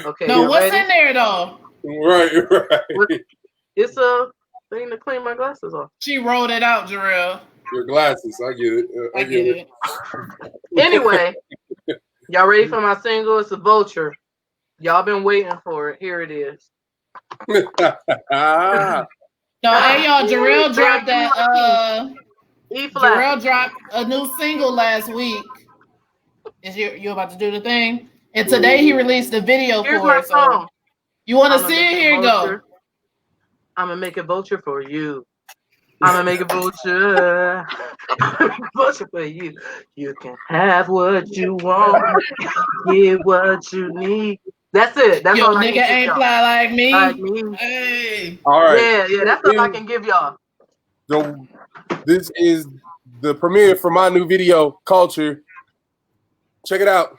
Okay. No, what's in there though? Right. It's a thing to clean my glasses off. She rolled it out, Jarrell. Your glasses. I get it. I get it. Anyway, y'all ready for my single? It's a Vulture. Y'all been waiting for it. Here it is. No, hey y'all, Jarrell dropped that. Jarrell dropped a new single last week. Is you about to do the thing? And today he released a video for it. So you want to see it? Here you go. I'm gonna make a vulture for you. I'm gonna make a vulture. Vulture for you. You can have what you want. Get what you need. That's it. That's all I nigga ain't fly like me. Like me. Hey. All right. Yeah. That's all I can give y'all. This is the premiere for my new video, Culture. Check it out.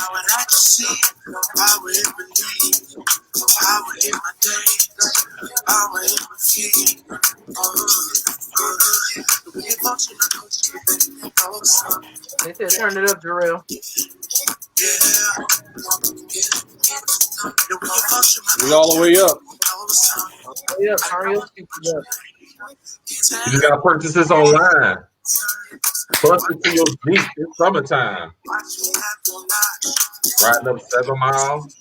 Power that you see, power in belief, power in my days, power in my feet. They said turn it up, Jarrell. We're all the way up. Yeah, hurry up, speakers up. You just gotta purchase this online. Bust it to your Jeep. It's summertime. Riding up 7 miles.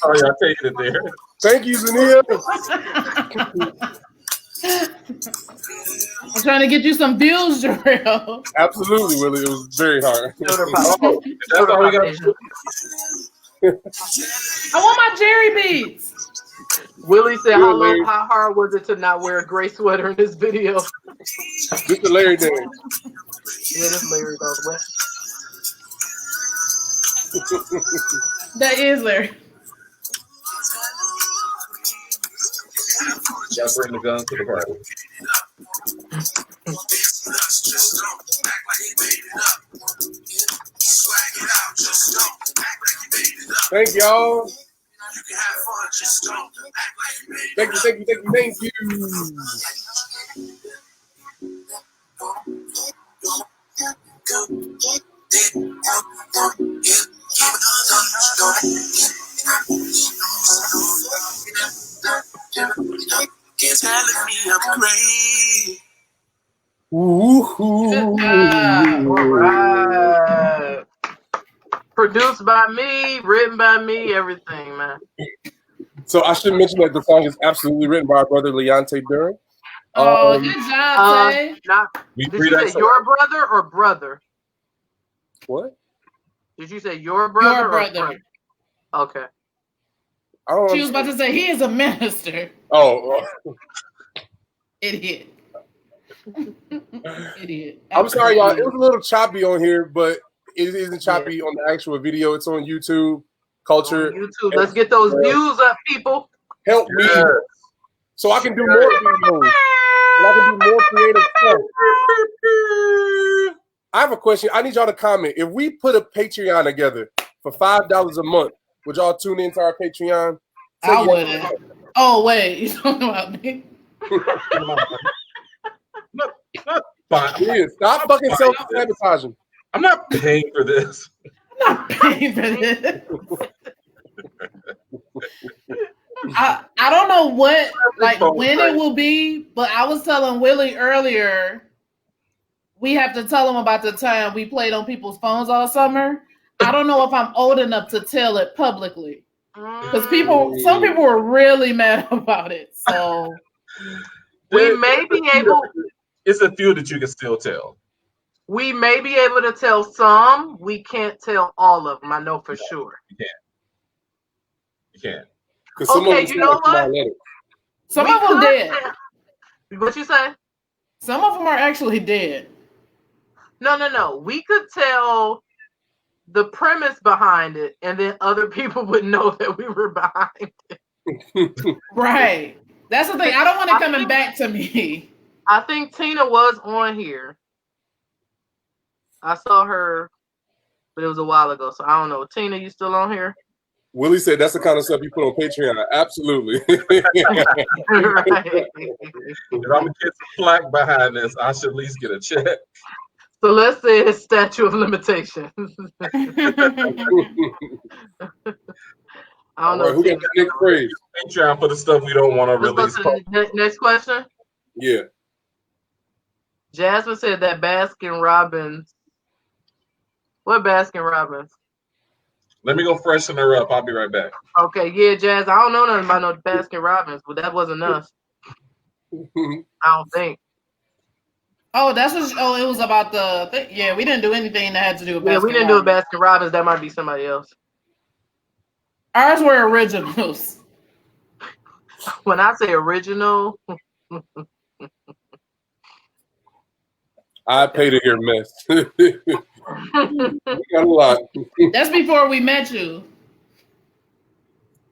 Oh, y'all taking it there. Thank you, Zania. I'm trying to get you some views, Jarrell. Absolutely, Willie. It was very hard. Oh, that's all we got. I want my Jerry beads. Willie said, how hard was it to not wear a gray sweater in this video? Mr. Larry did. Yeah, this Larry goes wet. That is Larry. Y'all bring the guns to the party. Thank y'all. Thank you. Telling me I'm great. Ooh. All right. Produced by me, written by me, everything, man. So I should mention that the song is absolutely written by our brother Leonte Durham. Oh, good job, Tay. Did you say your brother or brother? What? Did you say your brother Your or brother. Okay. She was about to say he is a minister. Oh. Idiot. Idiot. I'm sorry, y'all. It was a little choppy on here, but it isn't choppy on the actual video. It's on YouTube. Culture. On YouTube. Let's get those views up, people. Help me so I can do more videos. And I can do more creative stuff. I have a question. I need y'all to comment. If we put a Patreon together for $5 a month, would y'all tune into our Patreon? I wouldn't. Oh, wait. You talking about me? Stop fucking self-sabotaging. I'm not paying for this. I'm not paying for this. I don't know what, like, when it will be, but I was telling Willie earlier, we have to tell him about the time we played on people's phones all summer. I don't know if I'm old enough to tell it publicly. Because some people were really mad about it. So we may be able. It's a few that you can still tell. We may be able to tell some. We can't tell all of them. I know for sure. You can't. Okay, you know what? Some of them dead. What you say? Some of them are actually dead. No. We could tell the premise behind it, and then other people would know that we were behind it. Right. That's the thing. I don't want it coming back to me. I think Tina was on here. I saw her, but it was a while ago, so I don't know. Tina, you still on here? Willie said that's the kind of stuff you put on Patreon. Absolutely. Right. If I'm gonna get some flack behind this, I should at least get a check. So let's say it's statute of limitations. I don't know. Who got the next phrase? Patreon for the stuff we don't want to release. Next question. Yeah. Jasmine said that Baskin Robbins. What Baskin Robbins? Let me go freshen her up. I'll be right back. Okay, yeah, Jazz. I don't know nothing about no Baskin Robbins, but that wasn't us. I don't think. Oh, that's what. It was about the thing. Yeah, we didn't do anything that had to do with. Yeah, we didn't do a Baskin Robbins. That might be somebody else. Ours were originals. When I say original, I pay to hear mess. We got a lot. That's before we met you.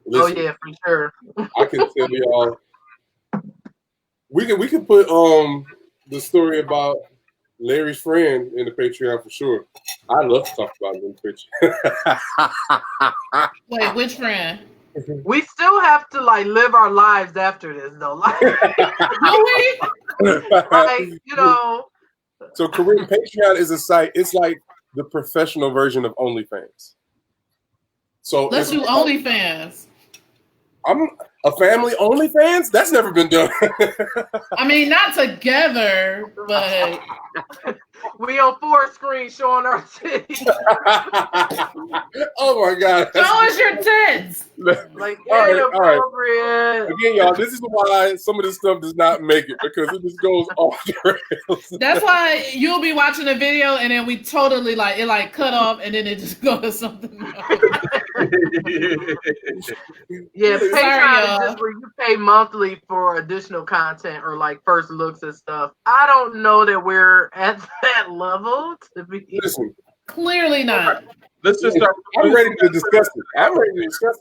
Listen, oh yeah, for sure. I can tell y'all We can put the story about Larry's friend in the Patreon for sure. I'd love to talk about it in the Patreon. Wait, which friend? We still have to like live our lives after this though. Like, you know. So Korean Patreon is a site. It's like the professional version of OnlyFans. So let's do OnlyFans. I'm a family OnlyFans? That's never been done. I mean, not together, but we on 4 screens showing our titties. Oh my God. Show us your tits. Like all right. Again, y'all, this is why some of this stuff does not make it, because it just goes off the rails. That's why you'll be watching a video and then we totally like cut off and then it just goes to something else. Yeah, Patreon is just where you pay monthly for additional content or like first looks and stuff. I don't know that we're at that level to be. Listen, clearly not. Let's just start. I'm ready to discuss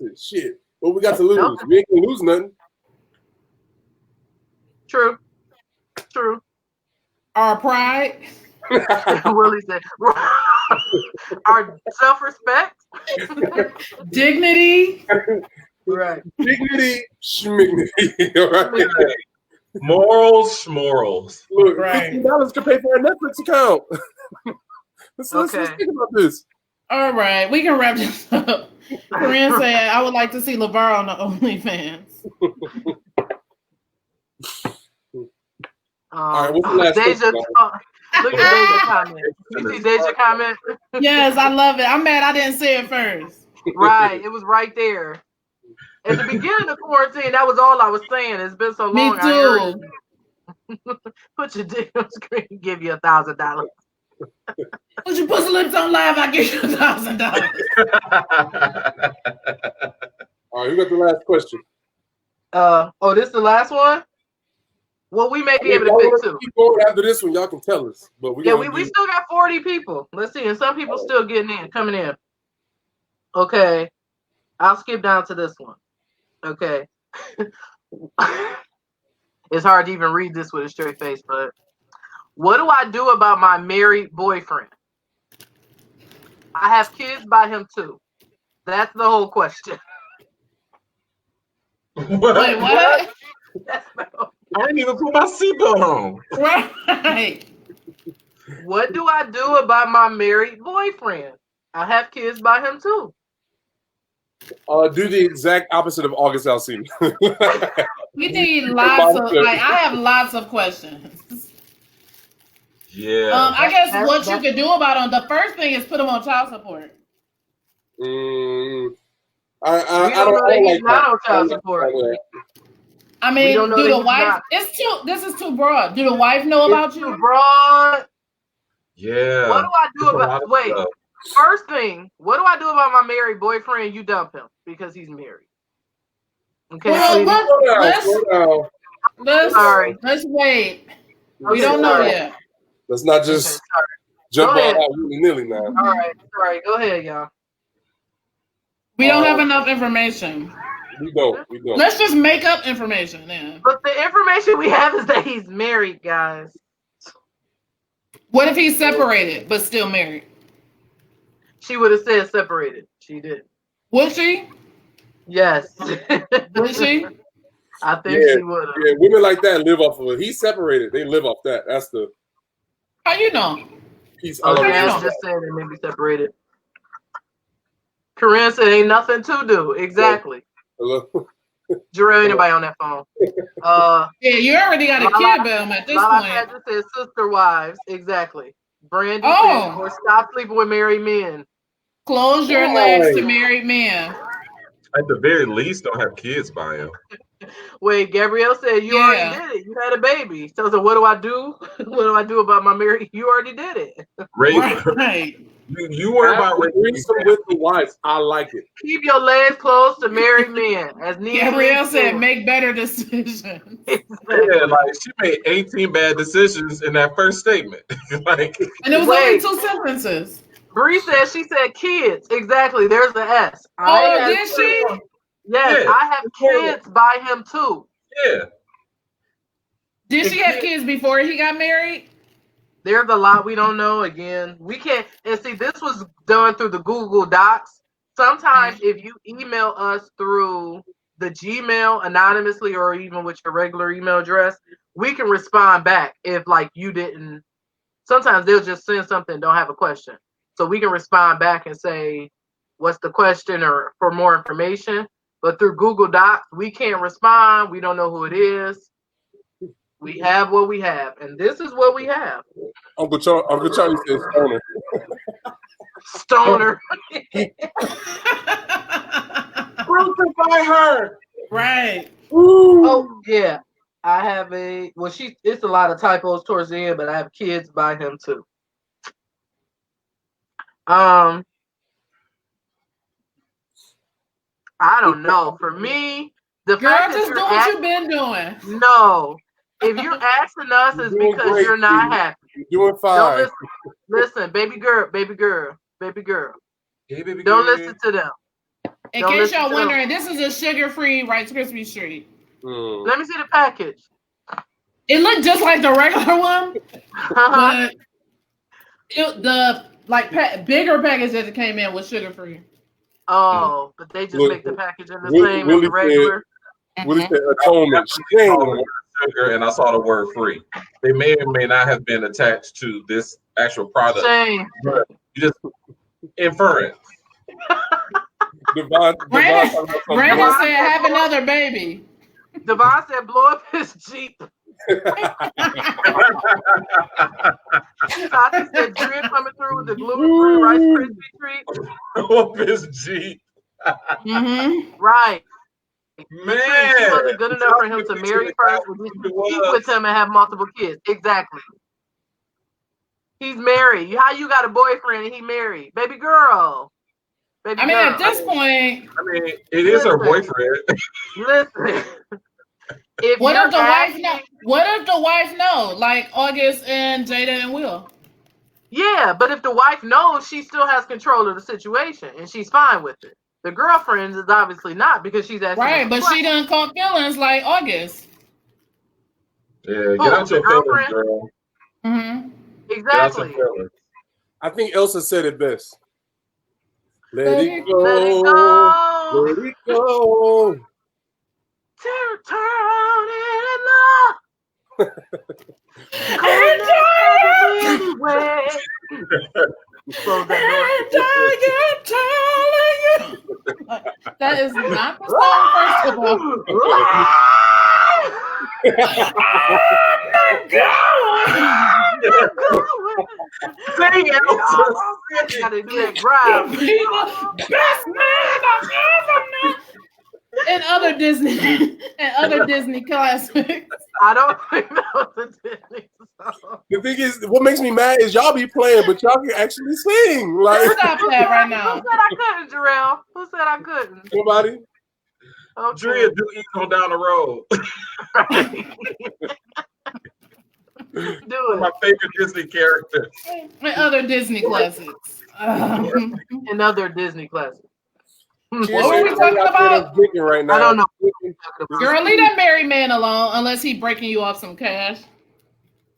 it. Shit. What we got to lose? Nope. We ain't gonna lose nothing. True. Our pride. Willie said, our self-respect. Dignity. Right. Dignity, schmignity. Right. Morals. Look, right. $15 to pay for a Netflix account. let's think about this. All right, we can wrap this up. Corinne said, I would like to see LeVar on the OnlyFans. All right, what's the last question? Look at Deja's comment. You see Deja's comment? Yes, I love it. I'm mad I didn't say it first. Right, it was right there. At the beginning of quarantine, that was all I was saying. It's been so long. Me too. Put your dick on screen and give you $1,000. Put your pussy lips on live, I give you $1,000. All right, who got the last question? This is the last one? Well, we may be able to fit two. Keep going after this one, y'all can tell us. But we still got 40 people. Let's see, and some people still coming in. Okay, I'll skip down to this one. Okay, it's hard to even read this with a straight face, but what do I do about my married boyfriend? I have kids by him too. That's the whole question. Wait, what? I didn't even put my seatbelt on. Right. What do I do about my married boyfriend? I have kids by him too. Do the exact opposite of August Alsina. We need lots of I have lots of questions. Yeah. I guess what you could do about them. The first thing is put them on child support. I don't know he's not on child support. I mean, do the wife? This is too broad. Do the wife know about you? Too broad. Yeah. What do I do about? Wait. First thing, what do I do about my married boyfriend? You dump him because he's married. Okay. Well, let's wait. We don't know yet. Let's not just jump on out willy-nilly now. All right. Sorry. Go ahead, y'all. We don't have enough information. We don't. Let's just make up information then. But the information we have is that he's married, guys. What if he's separated but still married? She would have said separated. She did. Would she? Yes. Would she? I think she would have. Yeah, women like that live off of it. He's separated. They live off that. That's the. How you know? He's just saying they may be separated. Corinne said ain't nothing to do. Exactly. Hello. Jarrell, anybody on that phone? Yeah, you already got a kid, Bell, at this point. Just said sister wives. Exactly. Brandy said, or stop sleeping with married men. Close your legs to married men. At the very least, don't have kids by him. Wait, Gabrielle said you already did it. You had a baby. So what do I do? What do I do about my marriage? You already did it. Right. You worry about threesome with the wife. I like it. Keep your legs closed to married men. As Gabrielle said, make better decisions. Yeah, like she made 18 bad decisions in that first statement. And it was only 2 sentences. Bree said she said kids. Exactly. There's the S. Did she? Yes, I have kids by him too. Yeah. Did she have kids before he got married? There's a lot we don't know. Again, we can't. And see, this was done through the Google Docs. Sometimes if you email us through the Gmail anonymously or even with your regular email address, we can respond back if like you didn't. Sometimes they'll just send something, don't have a question. So we can respond back and say, what's the question or for more information. But through Google Docs, we can't respond. We don't know who it is. We have what we have. And this is what we have. Uncle Charlie says stoner. Stoner. Crucify her. Right. Ooh. Oh, yeah. I have it's a lot of typos towards the end, but I have kids by him too. I don't know. For me, the Girl, fact that just you're do what you've been doing. No. If you're asking us, it's because great, you're not happy. You're doing fine. Listen, baby girl. Hey, baby Don't girl. listen to them. In Don't case listen y'all to them. wondering, this is a sugar-free Rice Krispie treat. Let me see the package. It looked just like the regular one, but the bigger package that it came in was sugar-free. Oh, but they just make the packaging the same as Willie the regular. Willie said atonement. Shame. Sugar, and I saw the word free. They may or may not have been attached to this actual product. Shame. You just infer it. Brandon said, "Have another baby." Devon said, "Blow up his Jeep." Tati said, "Drip coming through with the gluten-free Rice Krispie treat." Blow up his Jeep. Right. Man, she wasn't good enough for him to marry first, or just keep with him and have multiple kids. Exactly. He's married. How you got a boyfriend and he married? Baby girl. Baby girl. At this point, it is her boyfriend. Listen. What if the wife know? What if the wife know? Like August and Jada and Will. Yeah, but if the wife knows, she still has control of the situation and she's fine with it. The girlfriend is obviously not because she's asking. Right, but she done caught feelings like August. Yeah, get out your feelings, girl. Exactly. I think Elsa said it best. Let it go. Let it go. Let it go. Turn it up. Anyway. Close that door. That is not the song, first of all. Sing it. Gotta do that growl. Best man I've ever met. And other Disney classics. I don't think that was a Disney song. The thing is, what makes me mad is y'all be playing, but y'all can actually sing. Like, stop that right now. Who said I couldn't, Jarrell? Who said I couldn't? Nobody. Okay. Drea, do eat on down the road. Do it. My favorite Disney character. And other Disney classics. And other Disney classics. What were we talking about? Right now. I don't know. Girl, leave that married man alone unless he breaking you off some cash.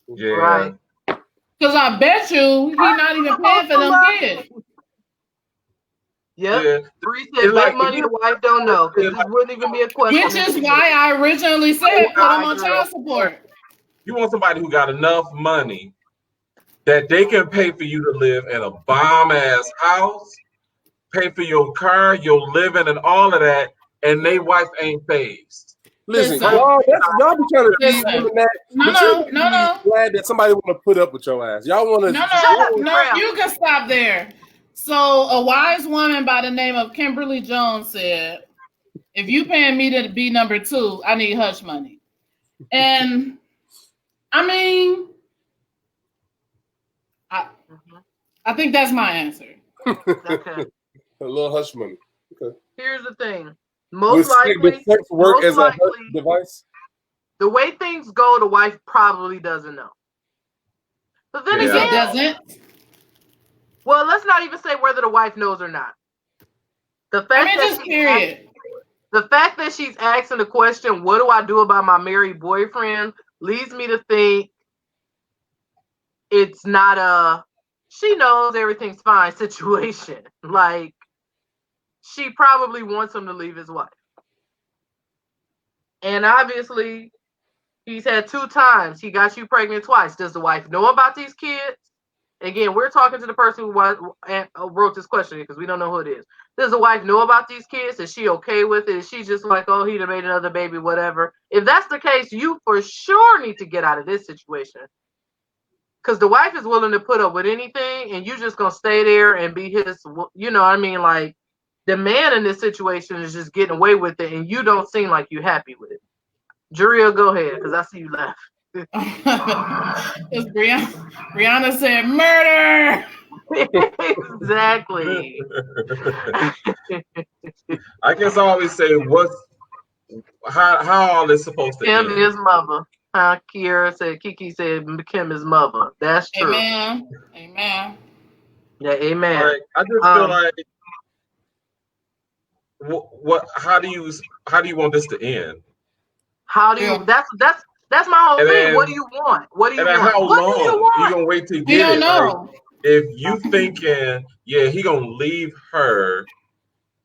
Yeah. Right. Because I bet you he's not even paying for them kids. Yep. Yeah. Three said that money the wife don't know. Because this wouldn't even be a question. Which is why I originally said put him on child support. You want somebody who got enough money that they can pay for you to live in a bomb-ass house, pay for your car, your living, and all of that, and they wife ain't phased. Listen, y'all be trying to feed women that. No. Glad that somebody want to put up with your ass. Y'all want to. No. You can stop there. So a wise woman by the name of Kimberly Jones said, "If you paying me to be number 2, I need hush money." And I mean, I think that's my answer. Okay. A little hush money. Okay. Here's the thing. Most likely, device. The way things go, the wife probably doesn't know. But then again, it doesn't. Well, let's not even say whether the wife knows or not. The fact the fact that she's asking the question, "What do I do about my married boyfriend?" leads me to think it's not a she knows everything's fine situation. Like, she probably wants him to leave his wife. And obviously, he's had 2 times. He got you pregnant twice. Does the wife know about these kids? Again, we're talking to the person who wrote this question because we don't know who it is. Does the wife know about these kids? Is she okay with it? Is she just like, oh, he'd have made another baby, whatever? If that's the case, you for sure need to get out of this situation. Because the wife is willing to put up with anything, and you just going to stay there and be his, you know what I mean? Like, the man in this situation is just getting away with it, and you don't seem like you're happy with it. Juria, go ahead, because I see you laugh. Brianna said murder. Exactly. I guess I always say, how all this supposed to Kim end? is mother. Kiera said, Kiki said, Kim is mother. That's true. Amen. Yeah, amen. Like, I just feel like, how do you want this to end? How do you? That's my whole thing. What do you want? What do you want? How what long do you want? you gonna wait to We get don't it? know. Like, if you thinking, yeah, he gonna leave her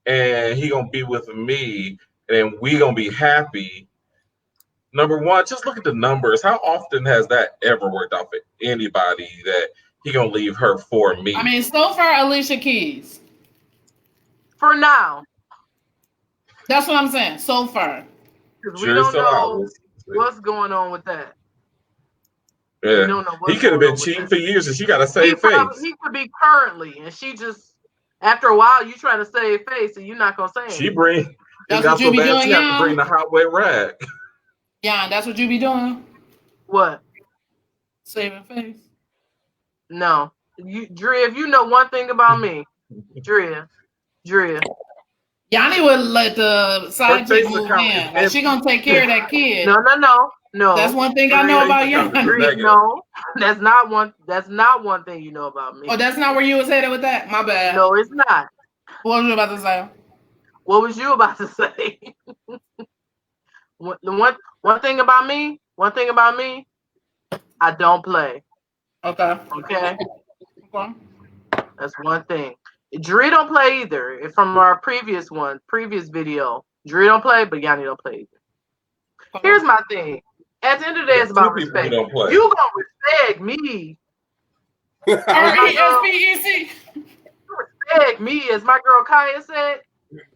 and he gonna be with me and we gonna be happy. Number one, just look at the numbers. How often has that ever worked out for anybody that he gonna leave her for me? I mean, so far, Alicia Keys. For now. That's what I'm saying. So far. Because we don't know what's going on with that. Yeah. We don't know he could have been cheating for years and she got to save face. He could be currently, and she just, after a while, you trying to save face and you're not going to say anything. That's what you be doing, she have to bring the hot wet rag. Yeah, that's what you be doing. What? Saving face. No. Drea, if you know one thing about me, Drea. Yanni would let the side chick move in. Like, she gonna take care of that kid. No. That's one thing I know about Yanni. No, that's not one thing you know about me. Oh, that's not where you was headed with that? My bad. No, it's not. What was you about to say? What was you about to say? One thing about me, I don't play. Okay. That's one thing. Dre don't play either. From our previous video, Dre don't play, but Yanni don't play either. Here's my thing. At the end of the day, it's about respect. You gonna respect me. R-E-S-P-E-C. Respect me, as my girl Kaya said.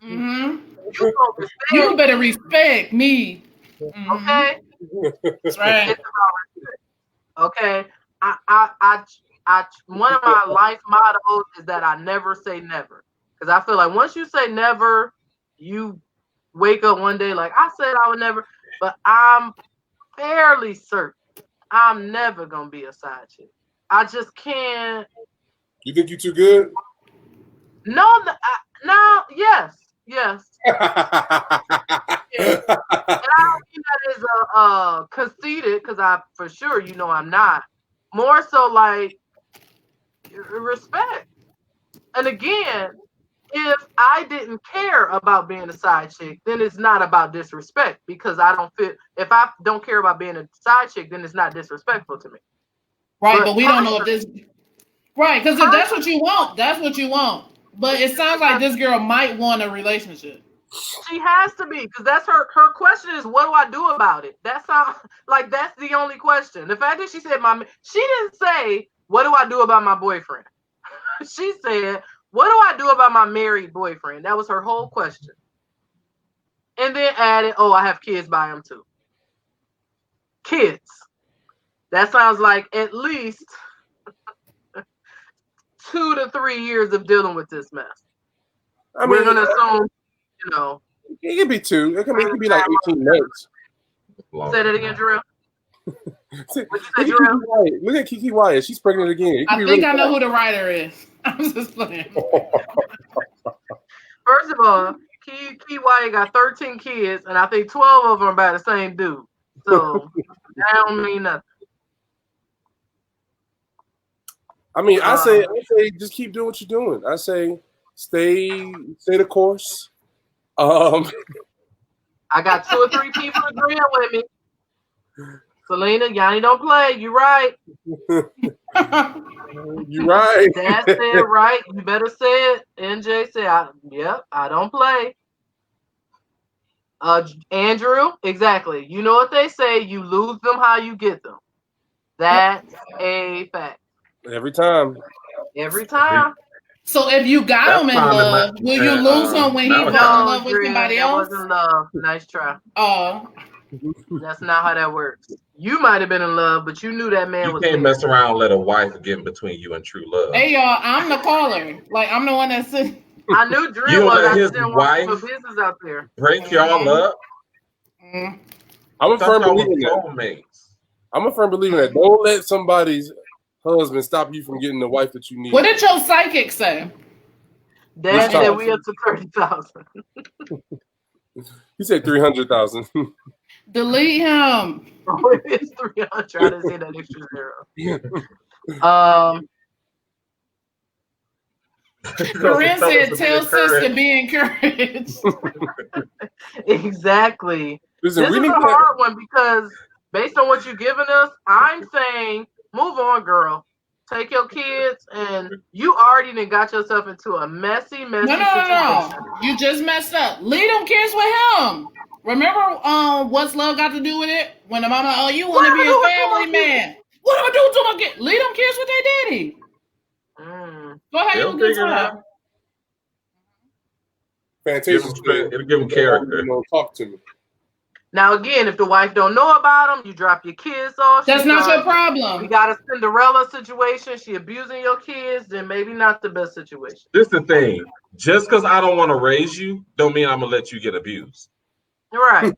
Mm-hmm. You gonna respect. You better respect me. Mm-hmm. Okay. That's right. It's about respect. Okay. I one of my life mottos is that I never say never. Because I feel like once you say never, you wake up one day like, I said I would never, but I'm fairly certain I'm never gonna be a side chick. I just can't. You think you too good? No, yes. And I don't mean that as a conceited, because I for sure I'm not. More so like respect. And again, if I didn't care about being a side chick, then it's not about disrespect, because I don't feel, if I don't care about being a side chick, then it's not disrespectful to me. Right, but we don't know if this, right, because if that's what you want, that's what you want. But it sounds like this girl might want a relationship. She has to be, because that's her question is, what do I do about it? That sounds like that's the only question. The fact that she said she didn't say, what do I do about my boyfriend? She said, what do I do about my married boyfriend? That was her whole question. And then added, oh, I have kids by him too. Kids. That sounds like at least 2 to 3 years of dealing with this mess. We're going to assume, it could be 2. It could be like 18 months. Say that again, Jarrell. Look at Kiki Wyatt. She's pregnant again. I think I know who the writer is. I'm just playing. First of all, Kiki Wyatt got 13 kids, and I think 12 of them are by the same dude. So that don't mean nothing. I mean, I say just keep doing what you're doing. I say stay the course. I got 2 or 3 people agreeing with me. Selena, Yanni don't play. You right. You right. Dad said right. You better say it. NJ said, yep, I don't play. Andrew, exactly. You know what they say, you lose them how you get them. That's a fact. Every time. Every time. So if you got him in love, will you lose him when he fall in love with somebody else? That wasn't love. Nice try. Oh. That's not how that works. You might have been in love, but you knew that man was. You can't mess around and let a wife get in between you and true love. Hey y'all, I'm the caller. Like I'm the one that's sitting. I knew Drew you was. let I his didn't wife want business out there. break y'all up. I'm a firm believer in that. I'm a firm believer in that. Don't let somebody's husband stop you from getting the wife that you need. What did your psychic say? Dad said we up to 30,000. He said 300,000. Delete him. It's 300. I didn't say that extra zero. Corinne said, "Tell sis to be encouraged." Exactly. Listen, this is a hard one because based on what you've given us, I'm saying move on, girl. Take your kids, and you already done got yourself into a messy situation. No. You just messed up. Leave them kids with him. Remember what's love got to do with it? When the mama, oh, you want to be a family man. What do I do to my kid? Leave them kids with their daddy. Go ahead, you get time. Fantastic. It'll give them character. Talk to me. Now again, if the wife don't know about them, you drop your kids off. That's not your problem. You got a Cinderella situation. She abusing your kids, then maybe not the best situation. This is the thing. Just because I don't want to raise you, don't mean I'm gonna let you get abused. Right.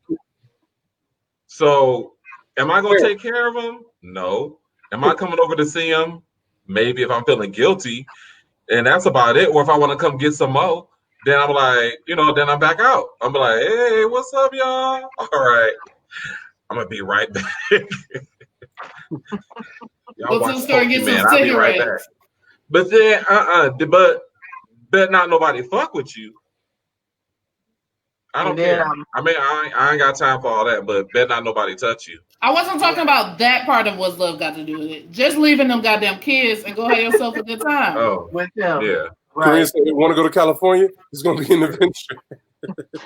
So, am I gonna take care of them? No. Am I coming over to see them? Maybe if I'm feeling guilty, and that's about it. Or if I want to come get some more, then I'm like, then I'm back out. I'm like, hey, what's up, y'all? All right, I'm gonna be right back. Y'all watch Pokemon. I'll be right back. But then, but bet not nobody fuck with you. I don't care. I mean, I ain't got time for all that, but bet not nobody touch you. I wasn't talking about that part of what's love got to do with it. Just leaving them goddamn kids and go have yourself a good time. Oh, with them. Yeah. Right. Korean said, want to go to California? It's going to be in the venture.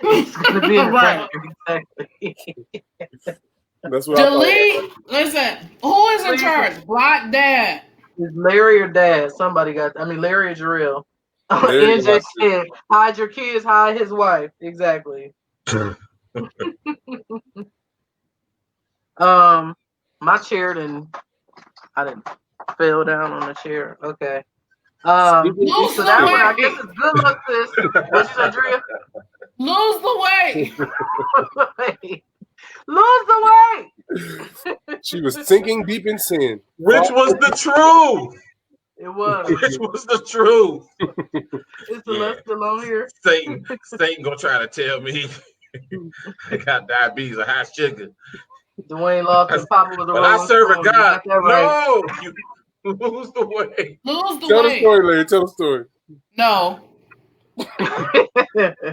It's going to be in the venture. Exactly. That's what Delete. Listen, who is in charge? Block Dad. Is Larry or Dad? Somebody got. Larry or Jarrell. NJ said, hide your kids, hide his wife. Exactly. My chair I didn't fell down on the chair. Okay. So that one, I guess it's good luck, sis. What you said, Drea? Lose the weight. Lose the weight. She was sinking deep in sin. Which was the truth. It was. Which was the truth. Is the left still on here? Satan gonna try to tell me I got diabetes or high sugar. Dwayne Lawson, Papa was the but I serve a God. No, you lose the weight. Lose the weight. Tell the story, Larry. Tell the story. No.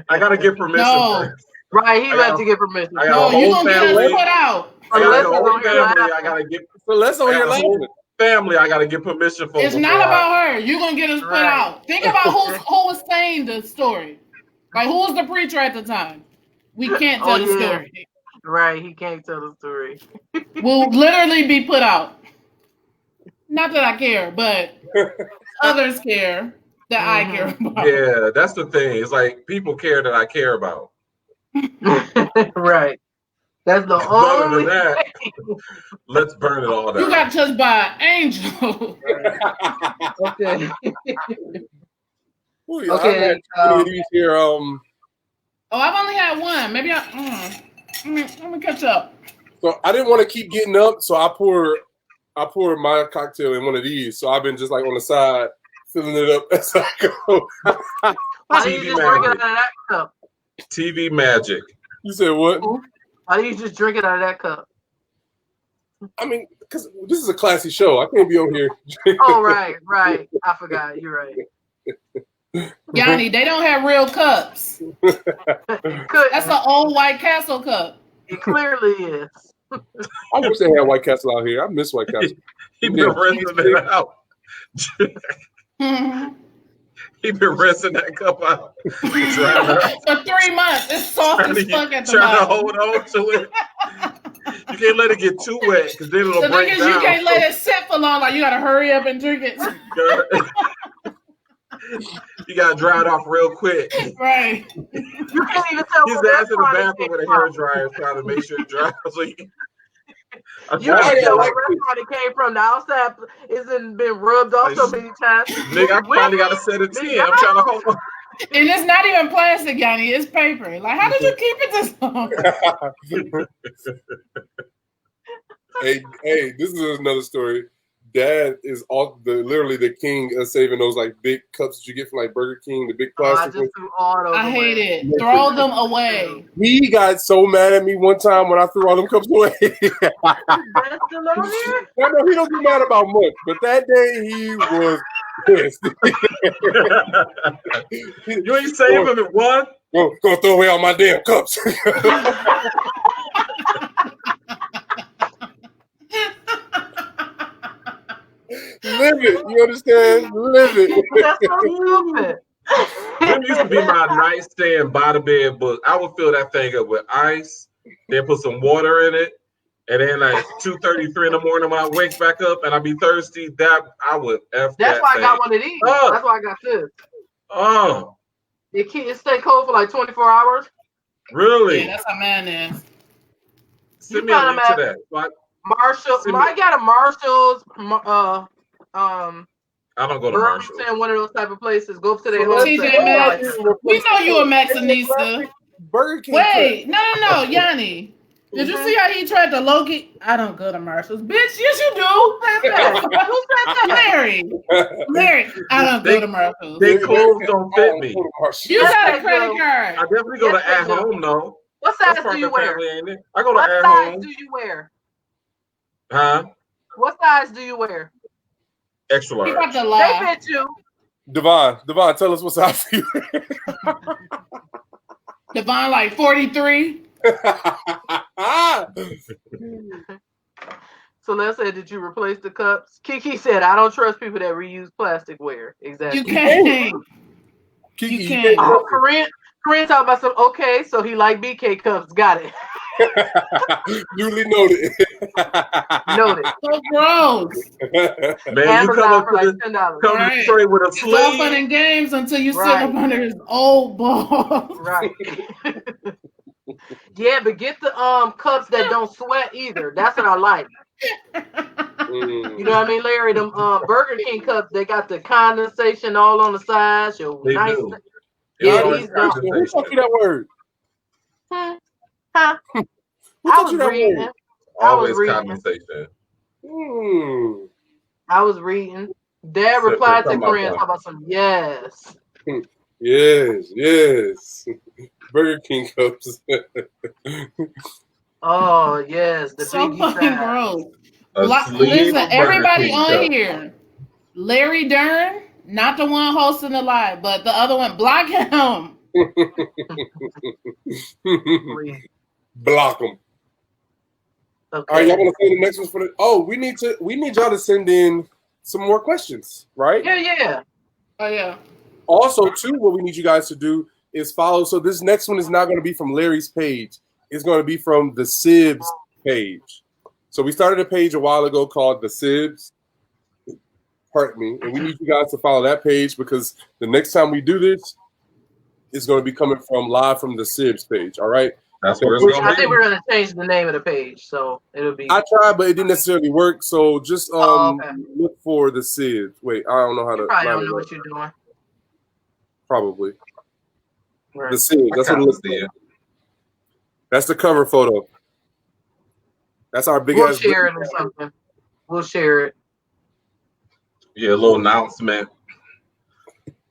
I gotta get permission first. Right, he had to get permission. No, you gonna get us put out. I gotta get. So let's over here laughing. Family, I gotta get permission for. It's not about her. You're gonna get us put out. Think about who was saying the story. Like who was the preacher at the time? We can't tell the story. Right, he can't tell the story. We'll literally be put out. Not that I care, but others care that I care about. Yeah, that's the thing. It's like people care that I care about. Right. That's the only that, let's burn it all down. You got touched by an angel. Okay. Okay. Here, Oh, I've only had one. Maybe let me catch up. So I didn't want to keep getting up, so I poured my cocktail in one of these. So I've been just like on the side, filling it up as I go. Why do you just drink it out of that cup? TV magic. You said what? Why do you just drink it out of that cup? I mean, because this is a classy show. I can't be on here. Oh, right. I forgot. You're right. Yanni, they don't have real cups. That's an old White Castle cup. It clearly is. I wish they had White Castle out here. I miss White Castle. He been rinsing it out. He been rinsing that cup out. For 3 months. It's soft as fuck at the Trying to bottom. hold on to it. You can't let it get too wet because then it'll The break thing is, down. you can't let it sit for long. Like, you gotta hurry up and drink it. You gotta dry it off real quick. Right. You can't even tell. He's ass in the bathroom with a hair dryer trying to make sure it dries. So You can't tell what restaurant it came from. The outside isn't been rubbed off so many times. Nigga, I finally got a set of 10. I'm trying to hold on. And it's not even plastic, Yanni. It's paper. Like, how did you keep it this long? Hey, this is another story. Dad is literally the king of saving those like big cups that you get from like Burger King, the big plastic ones. I hate it. Throw them away. He got so mad at me one time when I threw all them cups away. I know he don't get mad about much, but that day he was pissed. You ain't saving him at one? Go throw away all my damn cups. Live it, you understand? Live it. That's so stupid. Them used to be my nightstand by the bed book. I would fill that thing up with ice, then put some water in it, and then like 2:33 in the morning when I wake back up and I be thirsty, that I would F That's that why thing. I got one of these. Oh. That's why I got this. Oh, It stay cold for like 24 hours. really? Yeah, that's how man is. Send me a link to that. Like, Marshall. I got a Marshall's. I don't go to Burlington, Marshall. one of those type of places. Go to their TJ Maxx. website. We know you a Maxinista. Burger King. Wait, no, Yanni. Did you see how he tried to Loki? I don't go to Marshalls. Bitch, yes you do. Who said that? Larry, I don't go to Marshalls. They clothes don't fit me. You got a credit card. I definitely go to At Home though. What size do you wear? I go to What At size Home. do you wear? Huh? What size do you wear? Extra He large. got to lie. They fit you. Devon, tell us what's out for you. Devon like 43. So let's say, did you replace the cups? Kiki said, I don't trust people that reuse plasticware. Exactly. You can't. Kiki, You can't. Oh, Corinne talking about some, okay, so he like BK cups. Got it. Duly noted. Noted. So gross. Man, you come Amazon up for to like the $10. Right. tray with a It's all fun sleeve. and games until you sit Right. up under his old ball. Right. Yeah, but get the cups that don't sweat either. That's what I like. You know what I mean, Larry? Them Burger King cups, they got the condensation all on the sides. They Nice. do. Yeah, It's these always don't. Who taught you that word? Huh? Who I taught was you that reading. word? Always reading. condensation. I was reading. Dad So, replied to talking about Corinne that. talking about some yes. Yes. Burger King cups. Oh yes, the So biggie fucking size. gross. Sleeve Listen, of Burger everybody King on cup. here. Larry Dern, not the one hosting the live, but the other one. Block him. Block them. Okay. All right, y'all want to say the next ones for the? Oh, we need y'all to send in some more questions, right? Yeah. Oh yeah. Also, too, what we need you guys to do is follow. So this next one is not going to be from Larry's page. It's going to be from the Sibs page. So we started a page a while ago called the Sibs. Pardon me. And we need you guys to follow that page because the next time we do this, it's going to be coming from live from the Sibs page. All right. That's where it's going I to think be. we're gonna change the name of the page, so it'll be. I tried, but it didn't necessarily work. So just Okay. look for the Sibs. Wait, I don't know how to. You probably line don't it know up. what you're doing. Probably. Right. The Sibs. That's what it looks like. That's the cover photo. That's our big We'll ass. share it or something. We'll share it. Yeah, a little announcement.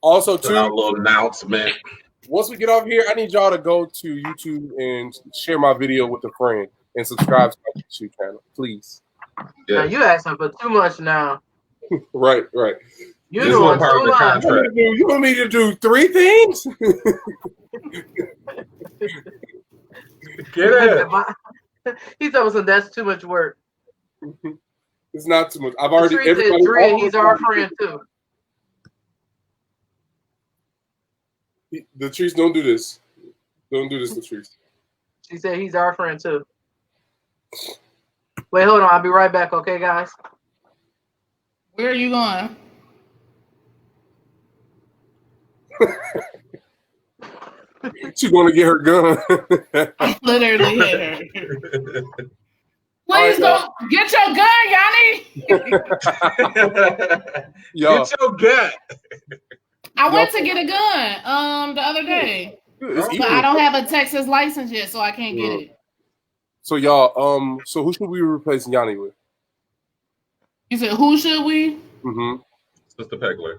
Also, A too, little announcement. once we get off here, I need y'all to go to YouTube and share my video with a friend and subscribe to my YouTube channel, please. Now Yeah. you asking for too much now. Right. You're This doing one part of too the much. contract. You want me to do 3 things? Get it. He told us that's too much work. It's not too much. I've already. He's our friend too. Latrice, don't do this. Don't do this, Latrice. She said he's our friend too. Wait, hold on. I'll be right back. Okay, guys. Where are you going? She's going to get her gun. I literally hit her. Please don't get your gun, Yanni. Get your gun. I went to get a gun the other day. But I don't have a Texas license yet, so I can't get it. So y'all, so who should we replace Yanni with? You said who should we? Mm-hmm. Sister Pegler.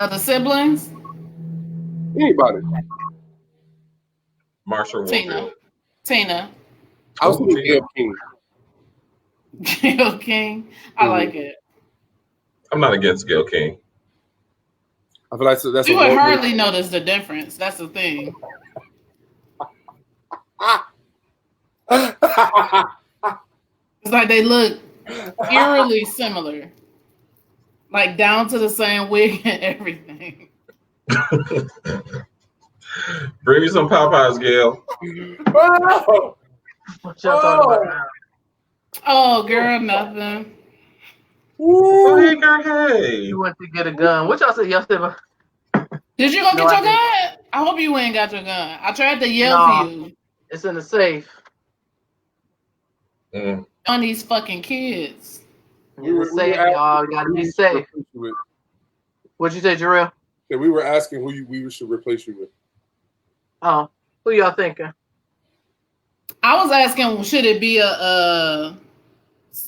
The siblings? Anybody. Marsha Tina. I was thinking Gail King. Gail King. I like it. I'm not against Gail King. I feel like that's you would hardly notice the difference. That's the thing. It's like they look eerily similar. Like down to the same wig and everything. Bring me some Popeyes, Gail. What y'all talking about now? Oh, girl, nothing. Oh, hey, girl, hey. You went to get a gun. What y'all said yesterday? Did you go get your gun? I hope you ain't got your gun. I tried to yell for you. It's in the safe. On these fucking kids. We were safe, y'all. Gotta be safe. What'd you say, Jarrell? Yeah, we were asking who we should replace you with. Oh, who y'all thinking? I was asking, should it be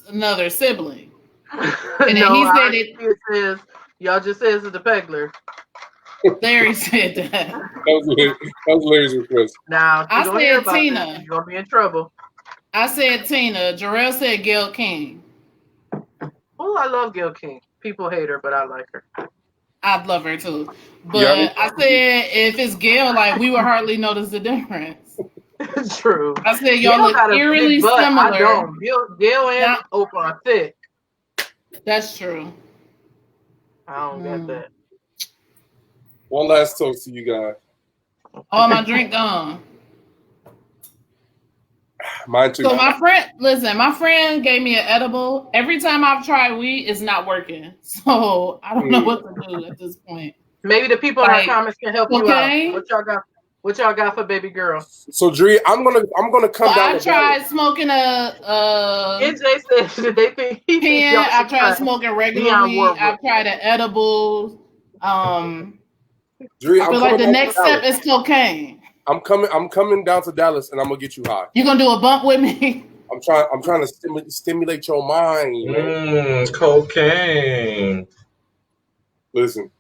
another sibling? And then he said it says, y'all just says it's the Pegler. Larry said that. That was Larry's request. Now, I said Tina. You're gonna be in trouble. I said Tina. Jarrell said Gail King. Oh, I love Gail King. People hate her, but I like her. I'd love her too. But I said if it's Gail, like we would hardly notice the difference. True. I said y'all look eerily similar. I don't. Gail and Oprah are thick. That's true. I don't get that. One last toast to you guys. Oh, my drink gone. Mine too. So my friend gave me an edible. Every time I've tried weed, it's not working. So I don't know what to do at this point. Maybe the people in our comments can help you out. What y'all got for baby girl? So Dree, I'm gonna come down. I tried smoking NJ said they think I tried smoking regular weed. I've tried an edible. Dree, I feel like the next step is cocaine. I'm coming down to Dallas and I'm gonna get you high. You gonna do a bump with me? I'm trying to stimulate your mind. Cocaine. Listen,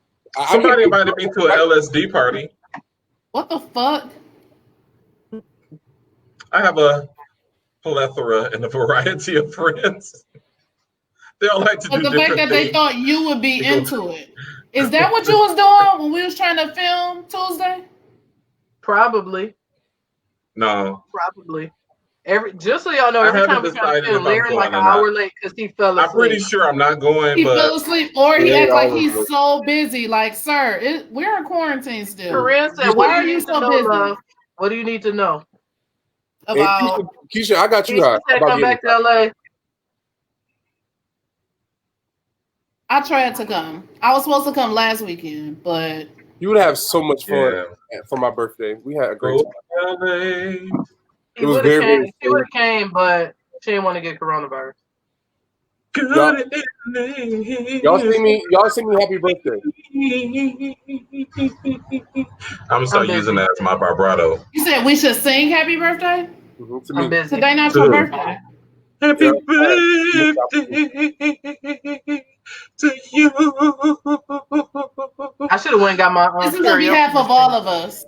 somebody invited me to an LSD party. What the fuck? I have a plethora and a variety of friends. They all like to do different things. But the fact that they thought you would be into it. Is that what you was doing when we was trying to film Tuesday? Probably. No. Probably. Just so y'all know, every time we try to film, Larry's like an hour late because he fell asleep. I'm pretty sure I'm not going. He fell asleep, or he acts like he's so busy. Like, sir, we're in quarantine still. Corinne said, "Why are you so busy? Love? What do you need to know about Keisha? I got you high. Come back to LA. I tried to come. I was supposed to come last weekend, but you would have so much fun for my birthday. We had a great time. It was very. She would have came, but she didn't want to get coronavirus. Y'all see me happy birthday. I'm gonna start using that as my vibrato. You said we should sing happy birthday? Mm-hmm, to me. Today not your birthday. Happy birthday to you. I should have went and got my This is on behalf of all of us.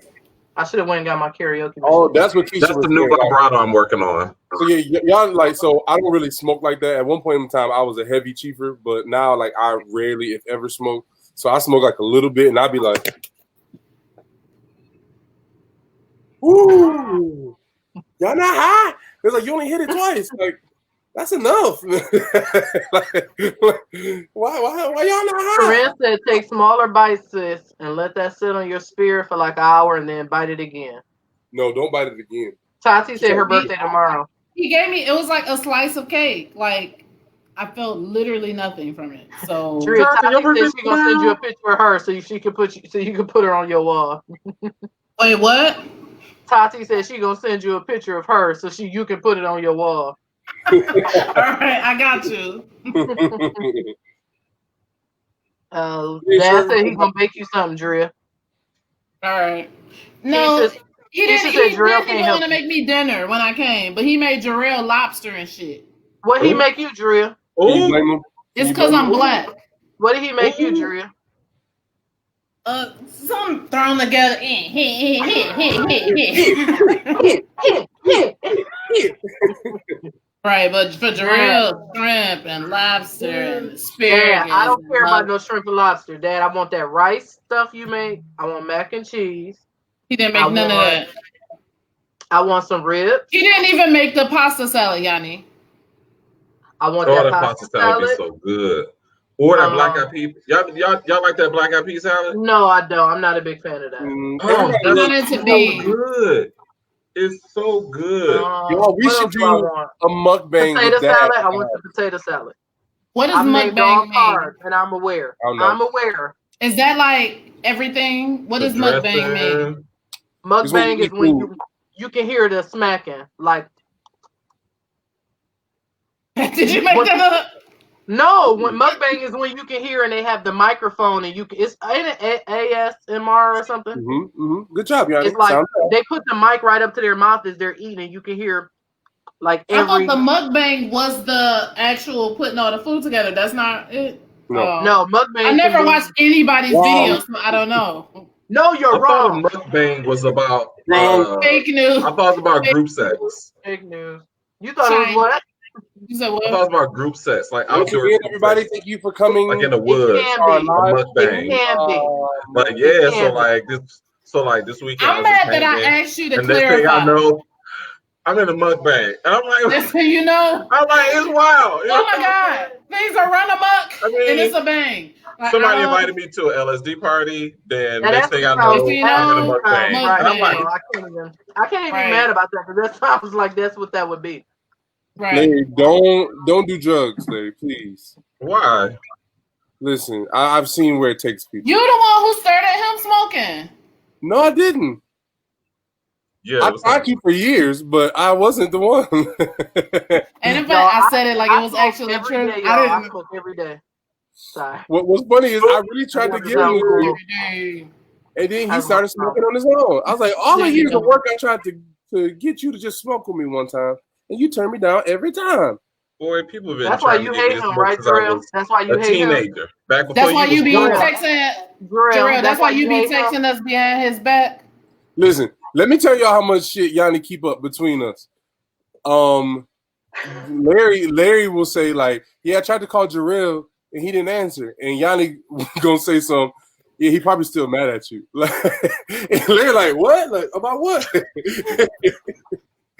I should have went and got my karaoke. Oh, that's what Keisha. That's the new vibrato I'm working on. So yeah, y'all like. So I don't really smoke like that. At one point in time, I was a heavy chiefer, but now like I rarely, if ever, smoke. So I smoke like a little bit, and I'd be like, Ooh, y'all not high. It's like you only hit it twice. Like that's enough. Why y'all not high? Corinne said, take smaller bites, sis, and let that sit on your spirit for like an hour, and then bite it again. No, don't bite it again. Tati said her birthday tomorrow. He gave me. It was like a slice of cake. Like I felt literally nothing from it. So Tati said she's gonna send you a picture of her so you can put her on your wall. Wait, what? Tati said she's gonna send you a picture of her so you can put it on your wall. All right, I got you. Dad said he's gonna make you something, Drea. All right. No, he didn't even want to make me dinner when I came, but he made Jarrell lobster and shit. What he make you, Drea? It's because I'm black. What did he make you, Drea? Something thrown together. Right, but for Jarrell, shrimp and lobster and asparagus. Dad, I don't care about no shrimp and lobster, Dad. I want that rice stuff you make. I want mac and cheese. He didn't make none of that. I want some ribs. He didn't even make the pasta salad, Yanni. I want that pasta salad. Be so good. Or that black eyed pea. Y'all like that black eyed pea salad? No, I don't. I'm not a big fan of that. It's so good. It's so good. Yo, we should do a mukbang. Potato salad. I want the potato salad. What does mukbang mean? And I'm aware. I'm aware. Is that like everything? What does mukbang mean? Mukbang is when you can hear the smacking. Like, did you make that up? No, when mukbang is when you can hear and they have the microphone and it's ASMR or something. Good job, Yanni. It's like they put the mic right up to their mouth as they're eating, and you can hear like every. I thought the mukbang was the actual putting all the food together. That's not it. No, mukbang. I never watched anybody's videos, so I don't know. No, you're wrong. Mukbang was about fake news. I thought it was about group sex. Fake news. You thought it was what? You said what? I thought it was about group sex, like outdoor. Everybody, thank you for coming. Like in the woods. It can be. But yeah, so like this weekend. I'm mad that I asked you to clarify. Next thing I know, I'm in a mukbang, and I'm like, just so you know, I'm like, it's wild. Oh my god, things are run amok, and it's a bang. Like, somebody invited me to an LSD party. Then next thing I know, I'm in a mukbang. Right. And I'm like, I can't even be mad about that because I was like, that's what that would be. Right. Larry, don't do drugs, Larry, please. Why? Listen, I've seen where it takes people. You're the one who started him smoking. No, I didn't. Yeah, I tried you for years, but I wasn't the one. And in fact, I said it like it was actually true. I smoke every day. Sorry. What's funny is I really tried to get him, and then he started smoking on his own. I was like, all the years of work I tried to get you to just smoke with me one time, and you turned me down every time. Boy, people have been. That's why you hate him, right, Jarrell? That's why you hate him. Teenager. Back before that's why you be texting, Jarrell. That's why you be texting us behind his back. Listen, let me tell y'all how much shit Yanni keep up between us. Larry will say like, yeah, I tried to call Jarrell and he didn't answer, and Yanni gonna say something. Yeah, he probably still mad at you. Like, and Larry like, what? Like about what?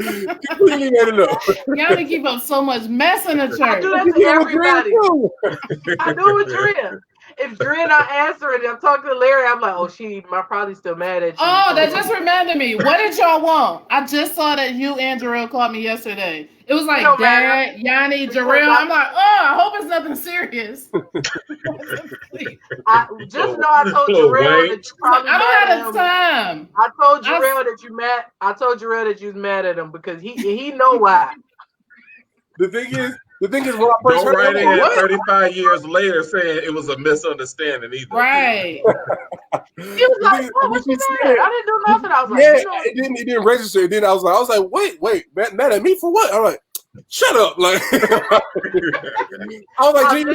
Completely made it up. Y'all keep up so much mess in the church. I do that to everybody. I do it with Drea. If Drea not answering, I'm talking to Larry. I'm like, oh, she probably still mad at you. Oh, that just reminded me. What did y'all want? I just saw that you and Jarrell called me yesterday. It was like Dad, Yanni, Jarrell. I'm like, oh, I hope it's nothing serious. I told Jarrell that you probably I don't have the time. I told Jarrell that you mad. I told Jarrell that you was mad at him because he know why. The thing is, when I first heard it, 35 years later, saying it was a misunderstanding either. Right. He was like, what you said? I didn't do nothing. I was like, it didn't register. Then I was like, wait, mad at me for what? I'm like, shut up. Like, I was like, wait,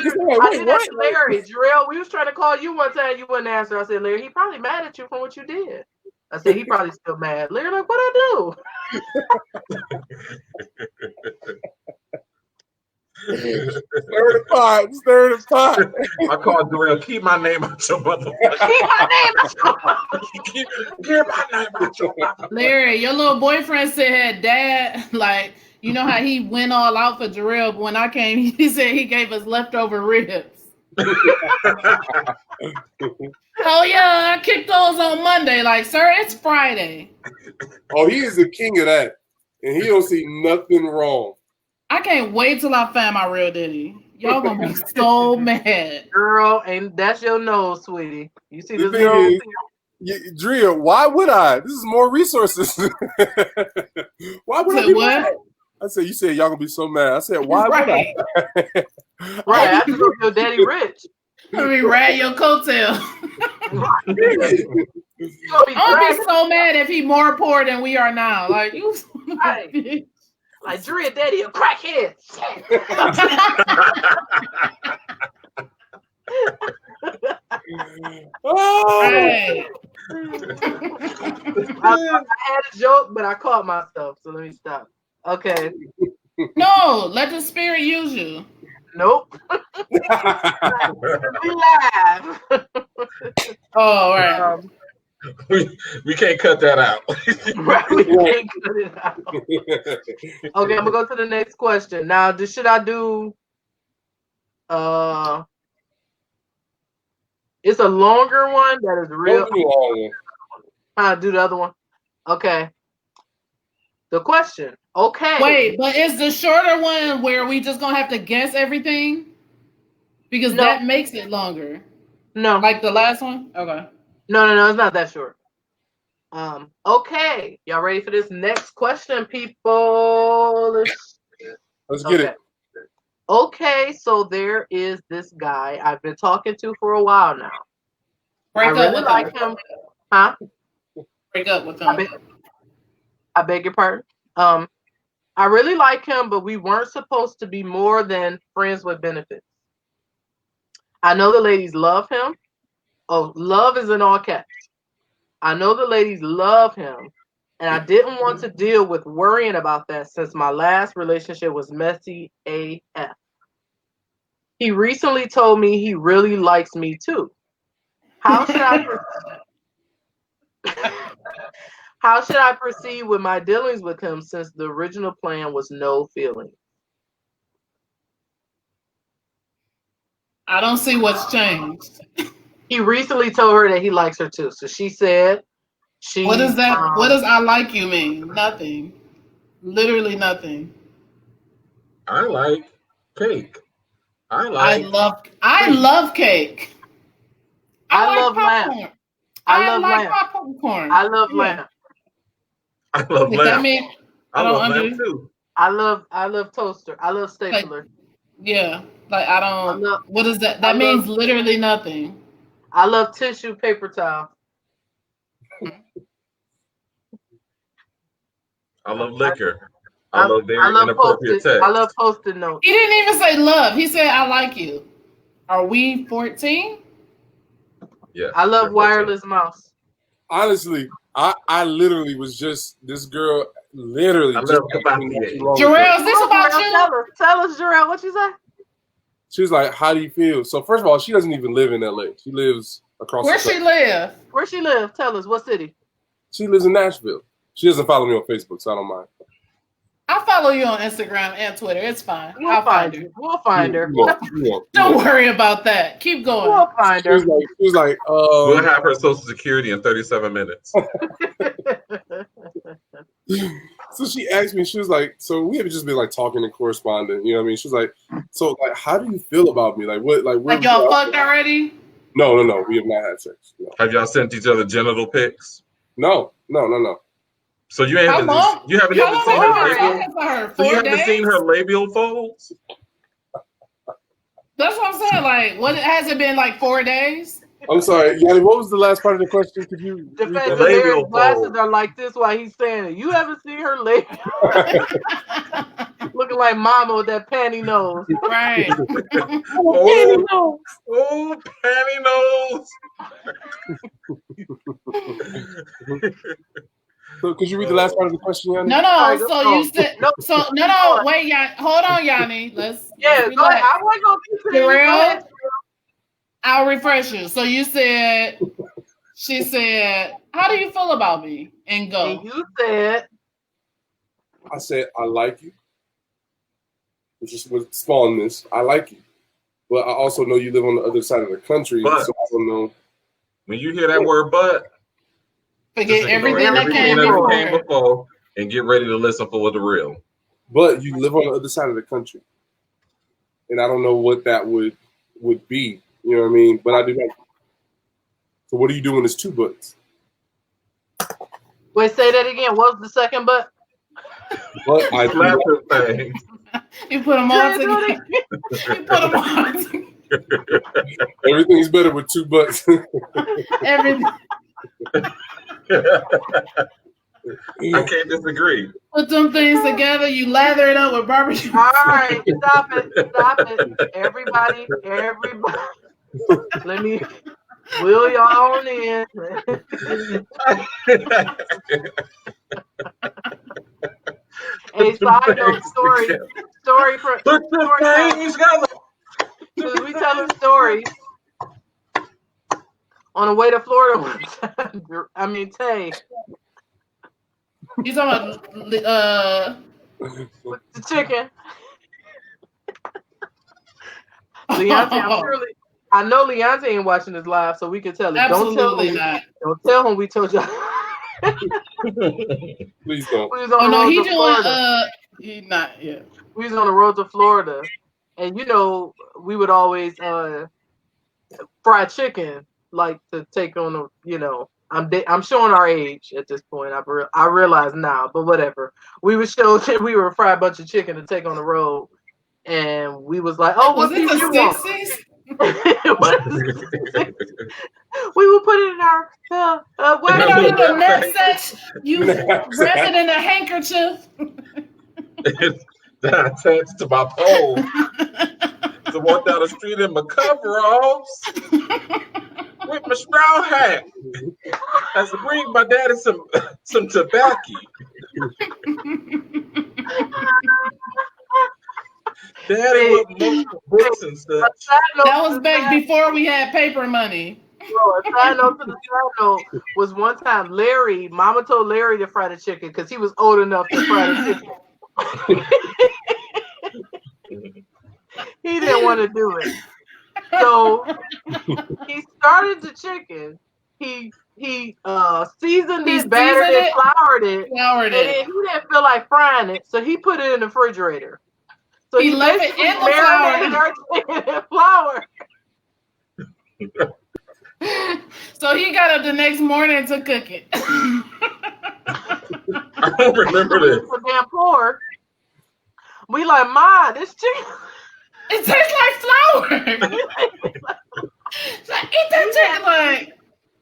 what? Larry, Jarrell, we was trying to call you one time. You wouldn't answer. I said, Larry, he probably mad at you for what you did. I said, he probably still mad. Larry, like, what I do? Stir the pot. Stir the pot. I called Darrell, keep my name out your motherfucker. keep my name out your motherfucker. Larry, your little boyfriend said, Dad, like, you know how he went all out for Jarrell, but when I came, he said he gave us leftover ribs. Oh yeah, I kicked those on Monday. Like, sir, it's Friday. Oh, he is the king of that. And he don't see nothing wrong. I can't wait till I find my real daddy. Y'all gonna be so mad. Girl, and that's your nose, sweetie. You see The this thing nose? is, Drea, why would I? This is more resources. Why would I be mad? I said, you said y'all gonna be so mad. I said, why would I? Right, I just hope your daddy rich. I mean, ride your coattail. I'm gonna be so mad if he more poor than we are now. Like you, right. Like Drea, daddy, a crackhead. Oh. Hey. I had a joke, but I caught myself, so let me stop. Okay. No, let the spirit use you. Nope. We live. Oh, right. We can't cut that out. Right, we can't cut it out. Okay, I'm gonna go to the next question. Now, should I do? It's a longer one that is real. I'll do the other one. Okay. The question. Okay. Wait, but is the shorter one where we just gonna have to guess everything? Because that makes it longer. No. Like the last one? Okay. No, it's not that short. Okay. Y'all ready for this next question, people? Let's get it. Okay, so there is this guy I've been talking to for a while now. Break up really with like him. Huh? Break up with him. I beg your pardon. I really like him, but we weren't supposed to be more than friends with benefits. I know the ladies love him. Oh, love is in all caps. I know the ladies love him, and I didn't want to deal with worrying about that since my last relationship was messy AF. He recently told me he really likes me too. How should I proceed with my dealings with him since the original plan was no feeling? I don't see what's changed. He recently told her that he likes her too. So she said What does that what does I like you mean? Nothing. Literally nothing. I like cake. I love cake. I love popcorn. I like popcorn. I love lamb. I love lamb. I love lamb too. I love toaster. I love stapler. Yeah. Like I don't what is that? That means literally nothing. I love tissue paper towel. I love liquor. I love very inappropriate text. I love Post-it notes. He didn't even say love. He said I like you. Are we 14? Yeah. I love wireless mouse. Honestly, I literally was just this girl literally. I love Jarrell, is this about you? Tell us, Jarrell, what you say? She was like, "How do you feel?" So first of all, she doesn't even live in LA. She lives across. Where she live? Where she live? Tell us what city. She lives in Nashville. She doesn't follow me on Facebook, so I don't mind. I follow you on Instagram and Twitter. It's fine. I'll find her. We'll find her. Don't worry about that. Keep going. We'll find her. She was like, we'll have her social security in 37 minutes. So she asked me, she was like, so we have just been like talking and corresponding, you know what I mean? She was like, so like, how do you feel about me? Like what, like y'all fucked already? No, we have not had sex. No. Have y'all sent each other genital pics? No. So you haven't seen her labial? So you haven't seen her labial folds? That's what I'm saying. Like, what has it been like 4 days? I'm sorry, Yanni. What was the last part of the question? Could you? The fact that Larry's glasses are like this while he's saying it. You haven't seen her labial. Looking like Mama with that panty nose. Right. Panty nose. Oh, panty nose. So could you read the last part of the question, Yanni? No. So you said no. Wait, hold on, Yanni. Let's go ahead. I wasn't gonna keep it. Real. I'll refresh you. So you said, she said, "How do you feel about me?" And go. And you said, I said, "I like you," which is what spawned this. I like you, but I also know you live on the other side of the country, so I don't know. When you hear that word "but," forget everything that came before and get ready to listen for the real. But you live on the other side of the country, and I don't know what that would be. You know what I mean? But I do like you. So what do you do when there's two buts? Wait, say that again. What was the second but? But I do thing. You put them all together. You put them all together. Everything's better with two butts. Everything. I can't disagree. Put them things together. You lather it up with barbecue. All right, stop it, everybody. Let me wheel y'all on in. A side note story for we telling stories. On the way to Florida, I mean Tay. You talking about with the chicken? Leonte, I know Leonte ain't watching this live, so we can tell him. Absolutely not. Don't tell him we told y'all. Please don't. Oh no, he doing he not yet. We was on the road to Florida, and we would always fry chicken, like to take on the I'm showing our age at this point. I realize now, but whatever. We would fry a bunch of chicken to take on the road, and we was like, "Oh, what piece you want?" We would put it in our the message. You wrap it in a handkerchief. It's attached to my pole. To walk down the street in my coveralls with my straw hat. As to bring my daddy some tobacco. Daddy with multiple books and stuff. That was back before we had paper money. A side note to the side note was one time Mama told Larry to fry the chicken because he was old enough to fry the chicken. He didn't want to do it. So he started the chicken. He seasoned it, battered it, floured it. And then he didn't feel like frying it, so he put it in the refrigerator. So he left it in the flour. So he got up the next morning to cook it. I don't remember this. Damn poor. We like, Ma, this chicken. It tastes like flour. Like, eat that chicken, like.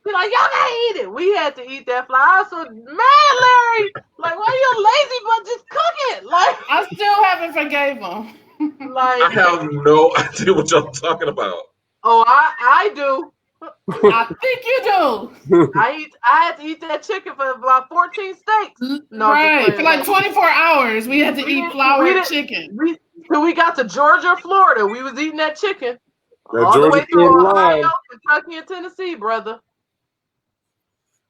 We're like, y'all gotta eat it. We had to eat that flour. So, man, Larry, like, why you lazy but just cook it? Like, I still haven't forgave him. Like, I have no idea what y'all talking about. Oh, I do. I think you do. I had to eat that chicken for about 14 steaks. No, right, for like 24 hours. We had to eat floured chicken. Till we got to Georgia, Florida, we was eating that chicken. All the way through Ohio, Kentucky, and Tennessee, brother.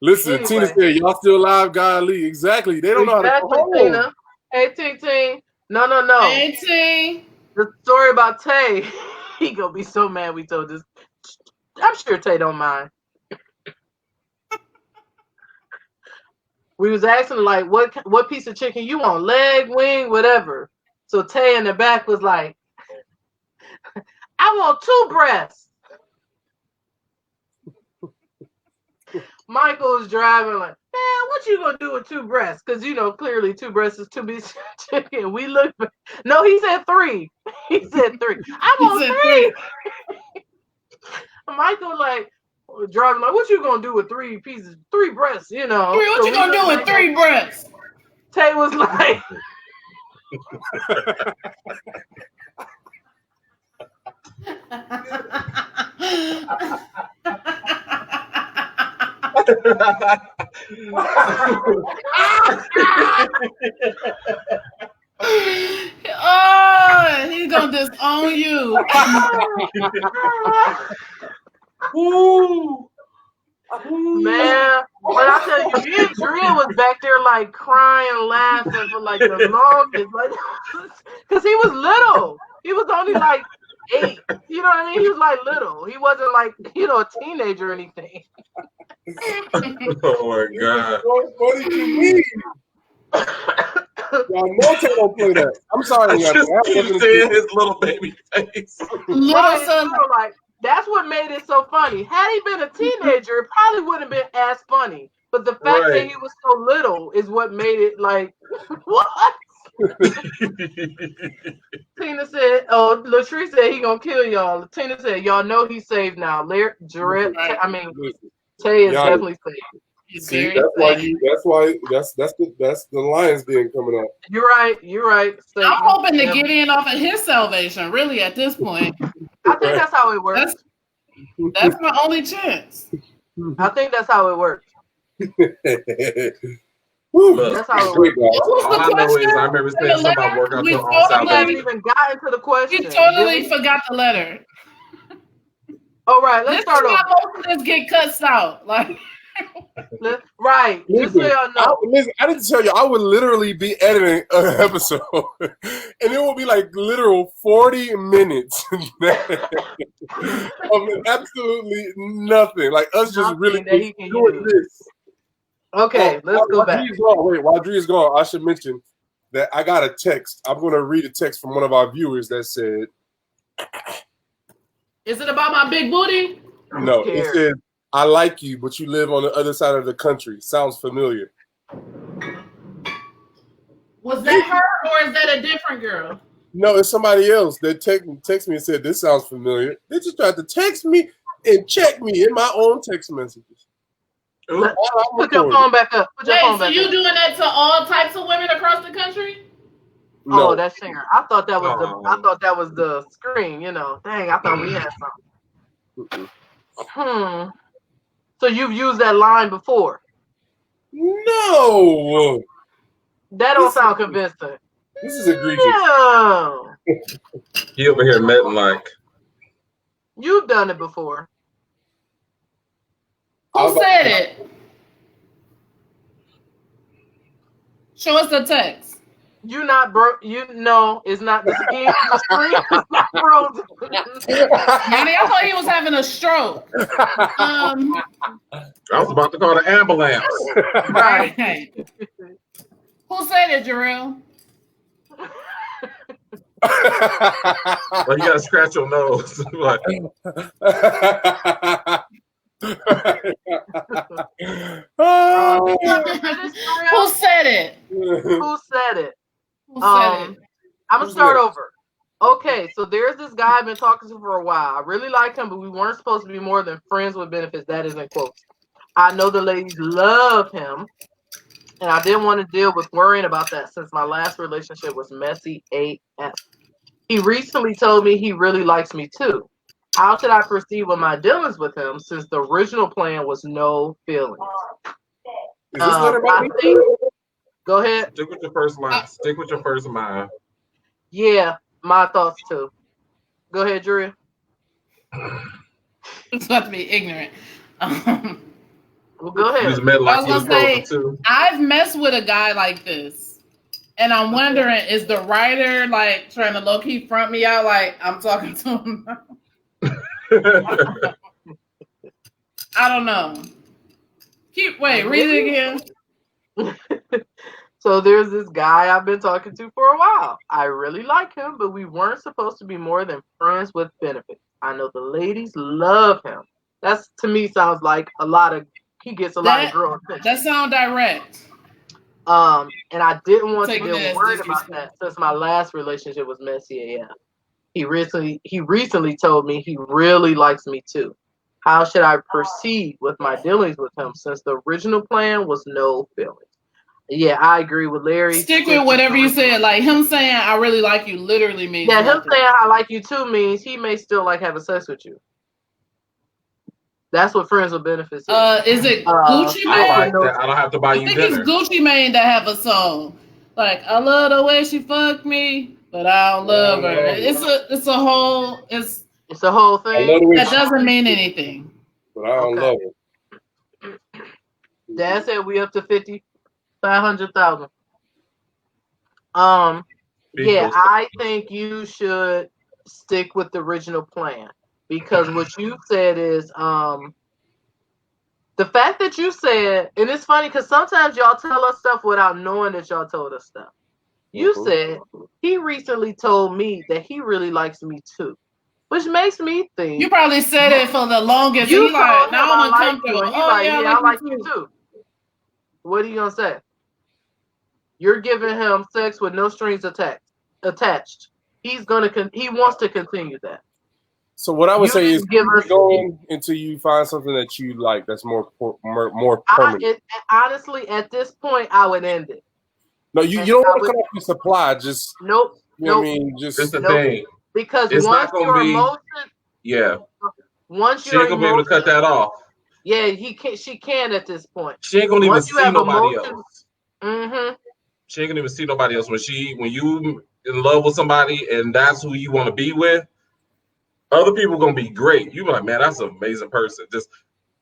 Listen, Tina said, y'all still alive, golly. Exactly. They don't know how to go home. Hey, Ting. No. Hey, Ting. The story about Tay, he gonna be so mad we told this. I'm sure Tay don't mind. We was asking, like, what piece of chicken you want? Leg, wing, whatever. So Tay in the back was like, I want 2 breasts. Michael was driving like, man, what you gonna do with 2 breasts? Because clearly 2 breasts is 2 pieces of chicken. We looked. No, he said 3. He said 3. I want 3. Michael like driving like, what you gonna do with 3 pieces, 3 breasts? What you gonna do with 3 breasts? Tay was like. Oh, he's gonna disown you. Ooh. Man, but I tell you, me and Drea was back there like crying, laughing for like the longest, like, because he was little. He was only like 8. You know what I mean? He was like little. He wasn't like a teenager or anything. Oh my God! So funny to me. Y'all know Tay don't play that. I'm sorry. I just keep seeing his little baby face. Right, like that's what made it so funny. Had he been a teenager, it probably wouldn't have been as funny. But the fact that he was so little is what made it like what? Tina said, "Oh, Latrice said he gonna kill y'all." Tina said, "Y'all know he's saved now." Tay is definitely saved. See, that's the Lions Den coming up. You're right. I'm hoping to get in off of his salvation. Really, at this point, I think that's how it works. That's my only chance. I think that's how it works. That's how it works. All I know is I remember saying something about working on your own salvation. We haven't even gotten to the question. We totally forgot the letter. All right, let's start over. Both of this get cuts out, like. Right. Listen, I didn't tell you, I would literally be editing an episode, and it will be like literal 40 minutes of absolutely nothing, like us just really doing this. Okay, let's go back. While Drea's gone, I should mention that I got a text. I'm going to read a text from one of our viewers that said, "Is it about my big booty?" No, it said, "I like you, but you live on the other side of the country. Sounds familiar." Was that her or is that a different girl? No, it's somebody else that text me and said, "This sounds familiar." They just tried to text me and check me in my own text messages. Put your phone back up. So you doing that to all types of women across the country? No. Oh, that's singer. I thought that was the screen. Dang, I thought we had something. So you've used that line before? No. That don't sound convincing. This is egregious. No. He over here metting like. You've done it before. Who said it? Show us the text. You not broke. You know it's not the screen. The screen is not frozen. Yanni, I thought he was having a stroke. I was about to call the ambulance. Right. Who said it, Jarrell? Well, you gotta scratch your nose. Like. Who said it? Who said it? I'm gonna start over. Okay, so there's this guy I've been talking to for a while. I really like him, but we weren't supposed to be more than friends with benefits. That is in quotes. I know the ladies love him, and I didn't want to deal with worrying about that since my last relationship was messy AF. He recently told me he really likes me too. How should I proceed with my dealings with him since the original plan was no feelings? Go ahead. Stick with your first line. Stick with your first mind. Yeah, my thoughts too. Go ahead, Drew. It's about to be ignorant. Well, go ahead. I was gonna say, I've messed with a guy like this, and I'm wondering, is the writer like trying to low key front me out like I'm talking to him? I don't know. Read it again. So there's this guy I've been talking to for a while. I really like him, but we weren't supposed to be more than friends with benefits. I know the ladies love him. That's, to me, sounds like he gets a lot of girl attention. That sounds direct. And I didn't want to get worried about that since my last relationship was messy AF. He recently told me he really likes me too. How should I proceed with my dealings with him since the original plan was no feelings? Yeah, I agree with Larry. Stick with whatever you said. Like him saying "I really like you" literally means him saying "I like you too" means he may still like having sex with you. That's what friends with benefits is it Gucci Mane? I like that. I don't have to buy you dinner. I think it's Gucci Mane that have a song. Like, I love the way she fucked me, but I don't love her. It's a whole thing. That doesn't mean anything. But I don't love it. Dad said we up to 500,000. Yeah, I think you should stick with the original plan, because what you said is the fact that you said, and it's funny because sometimes y'all tell us stuff without knowing that y'all told us stuff. You said he recently told me that he really likes me too, which makes me think you probably said it for the longest. You He like, him now I I'm like uncomfortable. you, and he Oh like, yeah, I like you too. What are you gonna say? You're giving him sex with no strings attached. He wants to continue that. So what I would say is give us going until you find something that you like that's more permanent. Honestly, at this point, I would end it. No, you don't want to cut off your supply. Just nope. You know what I mean? Just it's the thing. Because it's once not your be, emotion, once she ain't gonna be able to cut that off. Yeah, she can at this point. She ain't gonna even see nobody else. Mm-hmm. She ain't gonna even see nobody else. When you in love with somebody and that's who you want to be with, other people gonna be great. You be like, man, that's an amazing person. Just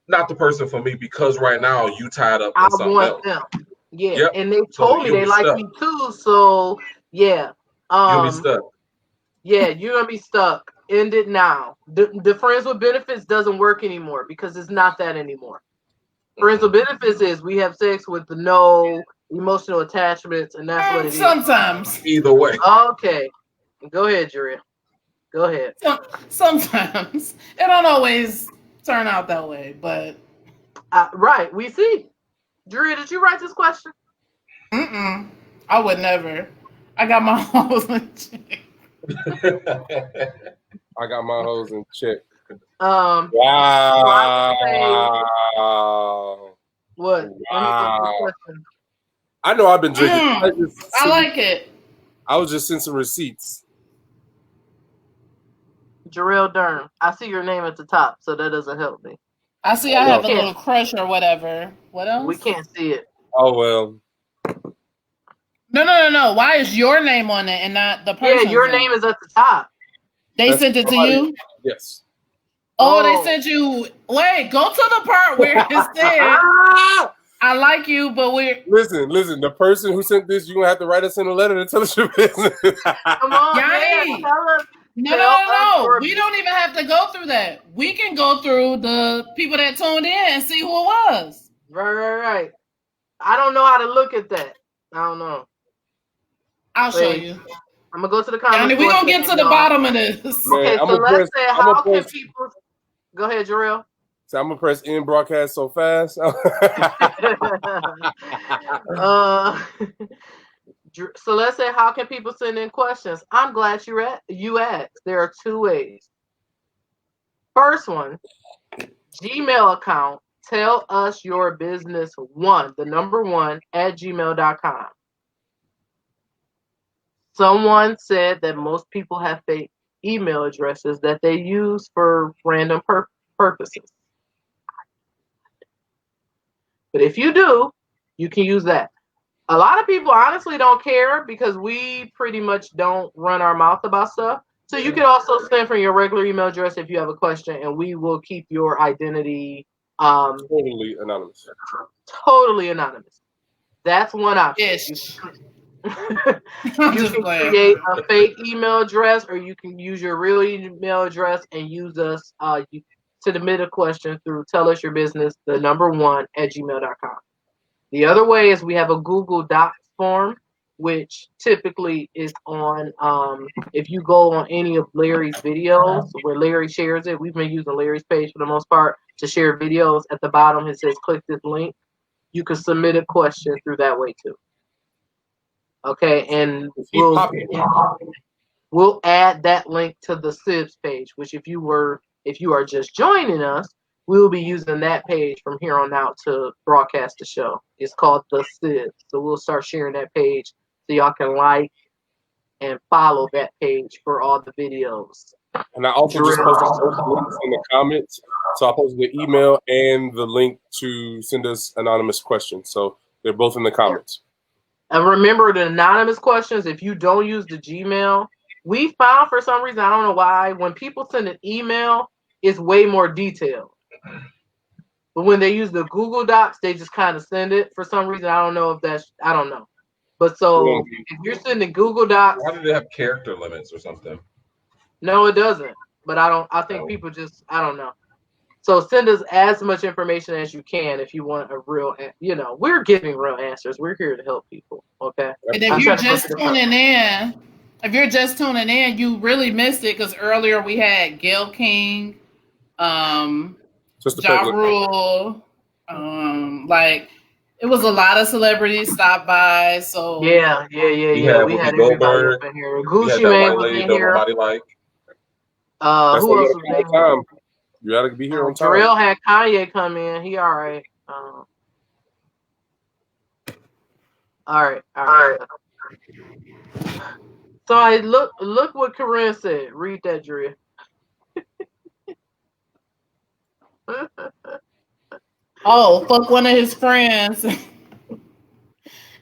not the person for me because right now you tied up in something else. Them. Yeah, and they told me they like me too. So yeah, you'll be stuck. Yeah, you're gonna be stuck. End it now. The friends with benefits doesn't work anymore because it's not that anymore. Friends with benefits is we have sex with no emotional attachments, and that's what it sometimes. Either way. Okay, go ahead, Juria. Go ahead. Sometimes it don't always turn out that way, but right, we see. Juria, did you write this question? I would never. I got my hoes in check. I got my hoes in check. Wow. What? Wow. I know I've been drinking. I like it. I was just sending some receipts. Jarrell Durham. I see your name at the top, so that doesn't help me. I see I have a little crush or whatever. What else? We can't see it. Oh, well. No. Why is your name on it and not the person's Yeah, your name is at the top. They sent it to you? Yes. Oh, they sent you. Wait, go to the part where it said, I like you, but we're... Listen. The person who sent this, you're going to have to write us in a letter to tell us your business. Come on, Yanni. tell us. No. We don't even have to go through that. We can go through the people that tuned in and see who it was. Right. I don't know how to look at that. I don't know. I'll show you. I'm going to go to the comments. We're going to get to the bottom of this. Okay, so let's say, how can people... Go ahead, Jarrell. So I'm going to press end broadcast so fast. So let's say, how can people send in questions? I'm glad you asked. There are two ways. First one, Gmail account, tell us your business 1, the number 1 at gmail.com. Someone said that most people have fake email addresses that they use for random purposes. But if you do, you can use that. A lot of people honestly don't care because we pretty much don't run our mouth about stuff. So you can also send from your regular email address if you have a question, and we will keep your identity totally anonymous. Totally anonymous. That's one option. Yes. You can create a fake email address, or you can use your real email address and use us to submit a question through tell us your business, the number 1 at gmail.com. The other way is we have a Google Docs form, which typically is on, if you go on any of Larry's videos where Larry shares it, we've been using Larry's page for the most part to share videos. At the bottom, it says click this link. You can submit a question through that way too. Okay, and we'll add that link to the SIBS page, which if you are just joining us, we will be using that page from here on out to broadcast the show. It's called the SIBS. So we'll start sharing that page so y'all can like and follow that page for all the videos. And I also just posted links in the comments So I posted the email and the link to send us anonymous questions. So they're both in the comments. And remember the anonymous questions, if you don't use the Gmail, we found for some reason, I don't know why, when people send an email, it's way more detailed. But when they use the Google Docs, they just kind of send it for some reason. I don't know if that's, I don't know. But so if you're sending Google Docs. Why do they have character limits or something? No, it doesn't. But I think people just, I don't know. So send us as much information as you can if you want a real, we're giving real answers. We're here to help people, okay? And if you're just tuning in, you really missed it because earlier we had Gail King, Ja Rule, it was a lot of celebrities stopped by. So yeah. We had everybody up in here. Gucci Mane was in here. Nobody like. Who else was in here? You gotta be here on time. Jarrell had Kanye come in. He all right. All right. So I look what Corinne said. Read that, Jarrell. Oh, fuck one of his friends. And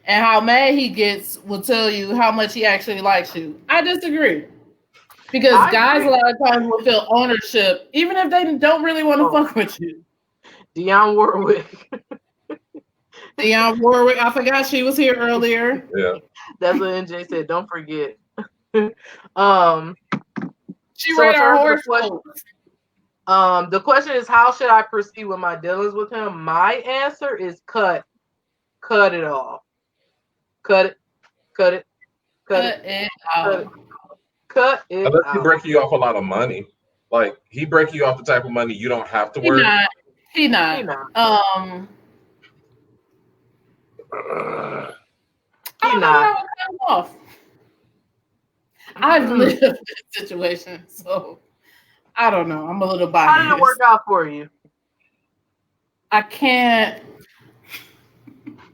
how mad he gets will tell you how much he actually likes you. I disagree. Because guys a lot of times will feel ownership, even if they don't really want to fuck with you. Dionne Warwick. Dionne Warwick. I forgot she was here earlier. Yeah. That's what NJ said. Don't forget. She read our horoscope. The question is, how should I proceed with my dealings with him? My answer is cut it off. Cut it off. Unless he break you off a lot of money. Like he break you off the type of money you don't have to work. He not. Off. I've lived this situation, so I don't know. I'm a little biased. How did it work out for you? I can't.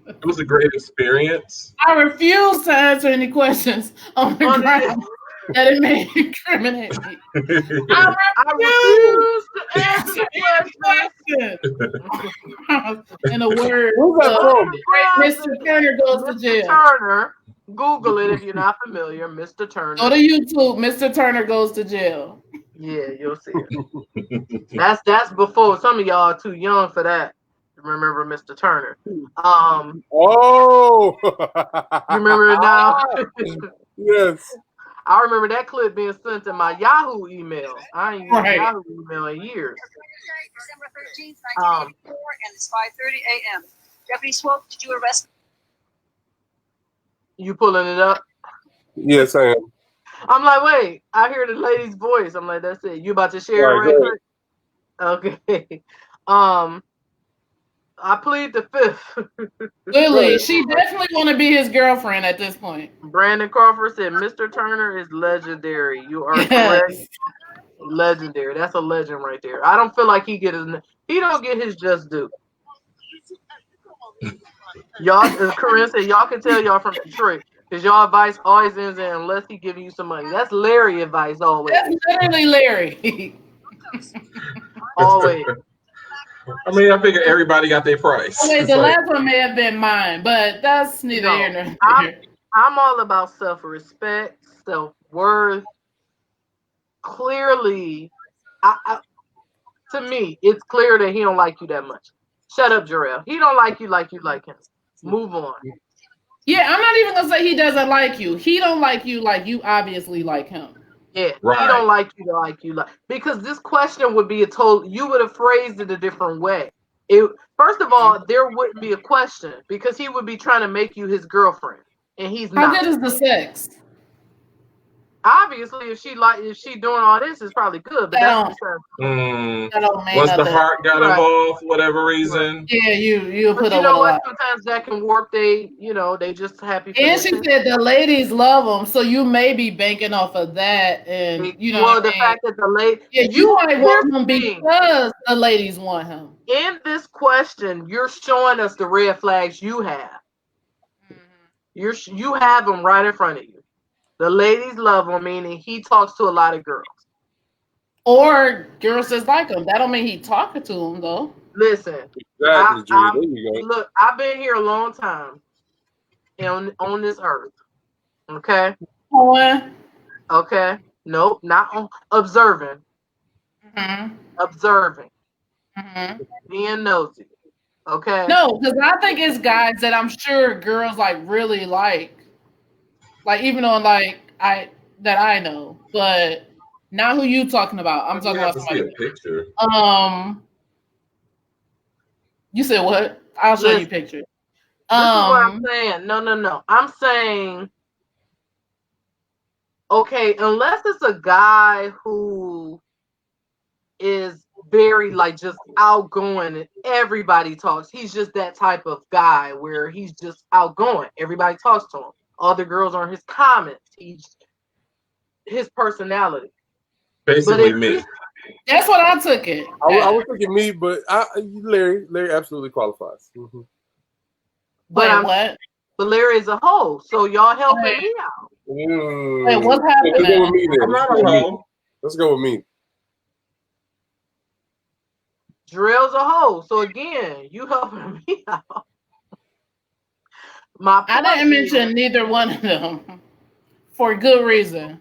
It was a great experience. I refuse to answer any questions on the ground that it may incriminate me. I refuse to answer the question. In a word, Mr. Turner goes to jail. Mr. Turner, Google it if you're not familiar. Mr. Turner. Go to YouTube. Mr. Turner goes to jail. Yeah, you'll see it. That's before. Some of y'all are too young for that. Remember Mr. Turner. Oh, you remember it now? Yes. I remember that clip being sent to my Yahoo email. I ain't used Yahoo email in years. December 13th, 1984, and it's 5:30 a.m. Deputy Swope, did you arrest? You pulling it up? Yes, I am. I'm like, wait, I hear the lady's voice. I'm like, that's it. You about to share it right quick? Okay. I plead the fifth. Lily, she definitely want to be his girlfriend at this point. Brandon Crawford said, Mr. Turner is legendary. You are correct. Legendary. That's a legend right there. I don't feel like he don't get his just due. Y'all, as Corinne said, y'all can tell y'all from Detroit. Because y'all advice always ends in unless he giving you some money. That's Larry advice always. That's literally Larry. Always. I mean, I figure everybody got their price. Okay, the last one may have been mine, but that's neither here nor there. I'm all about self-respect, self-worth. Clearly, to me, it's clear that he don't like you that much. Shut up, Jarrell. He don't like you like him. Move on. Yeah, I'm not even gonna say he doesn't like you. He don't like you obviously like him. Yeah, right. He don't like you like because this question would be you would have phrased it a different way. First of all, there wouldn't be a question because he would be trying to make you his girlfriend, and he's not. How good is the sex? Obviously, if she doing all this, it's probably good. But that's once the heart got involved, for whatever reason. Yeah, you put. But you know what? Sometimes that can warp. They just happy. And she said the ladies love him, so you may be banking off of that, and the fact that the lady, you might want him because the ladies want him. In this question, you're showing us the red flags you have. You have them right in front of you. The ladies love him, meaning he talks to a lot of girls. Or girls just like him. That don't mean he talking to him though. Listen, Exactly, Dre. There you go. look, I've been here a long time on this earth. Okay. Okay. Nope, not on observing. Mm-hmm. Observing. Mm-hmm. Being nosy. Okay. No, because I think it's guys that I'm sure girls like really like even on I know, but not who you talking about. I'm talking about somebody. See a picture. You said what? I'll show you pictures. This is what I'm saying. No. I'm saying, okay, unless it's a guy who is very like just outgoing and everybody talks. He's just that type of guy where he's just outgoing. Everybody talks to him. All the girls are in his comments. He's his personality. Basically me. That's what I took it. I was thinking me, but Larry absolutely qualifies. Mm-hmm. But what? But Larry is a hoe, so y'all helping me out. Wait, what's happening? Let's go with me then. I'm not a hoe. Let's go with me. Drill's a hoe, so again, you helping me out. I didn't mention neither one of them for good reason.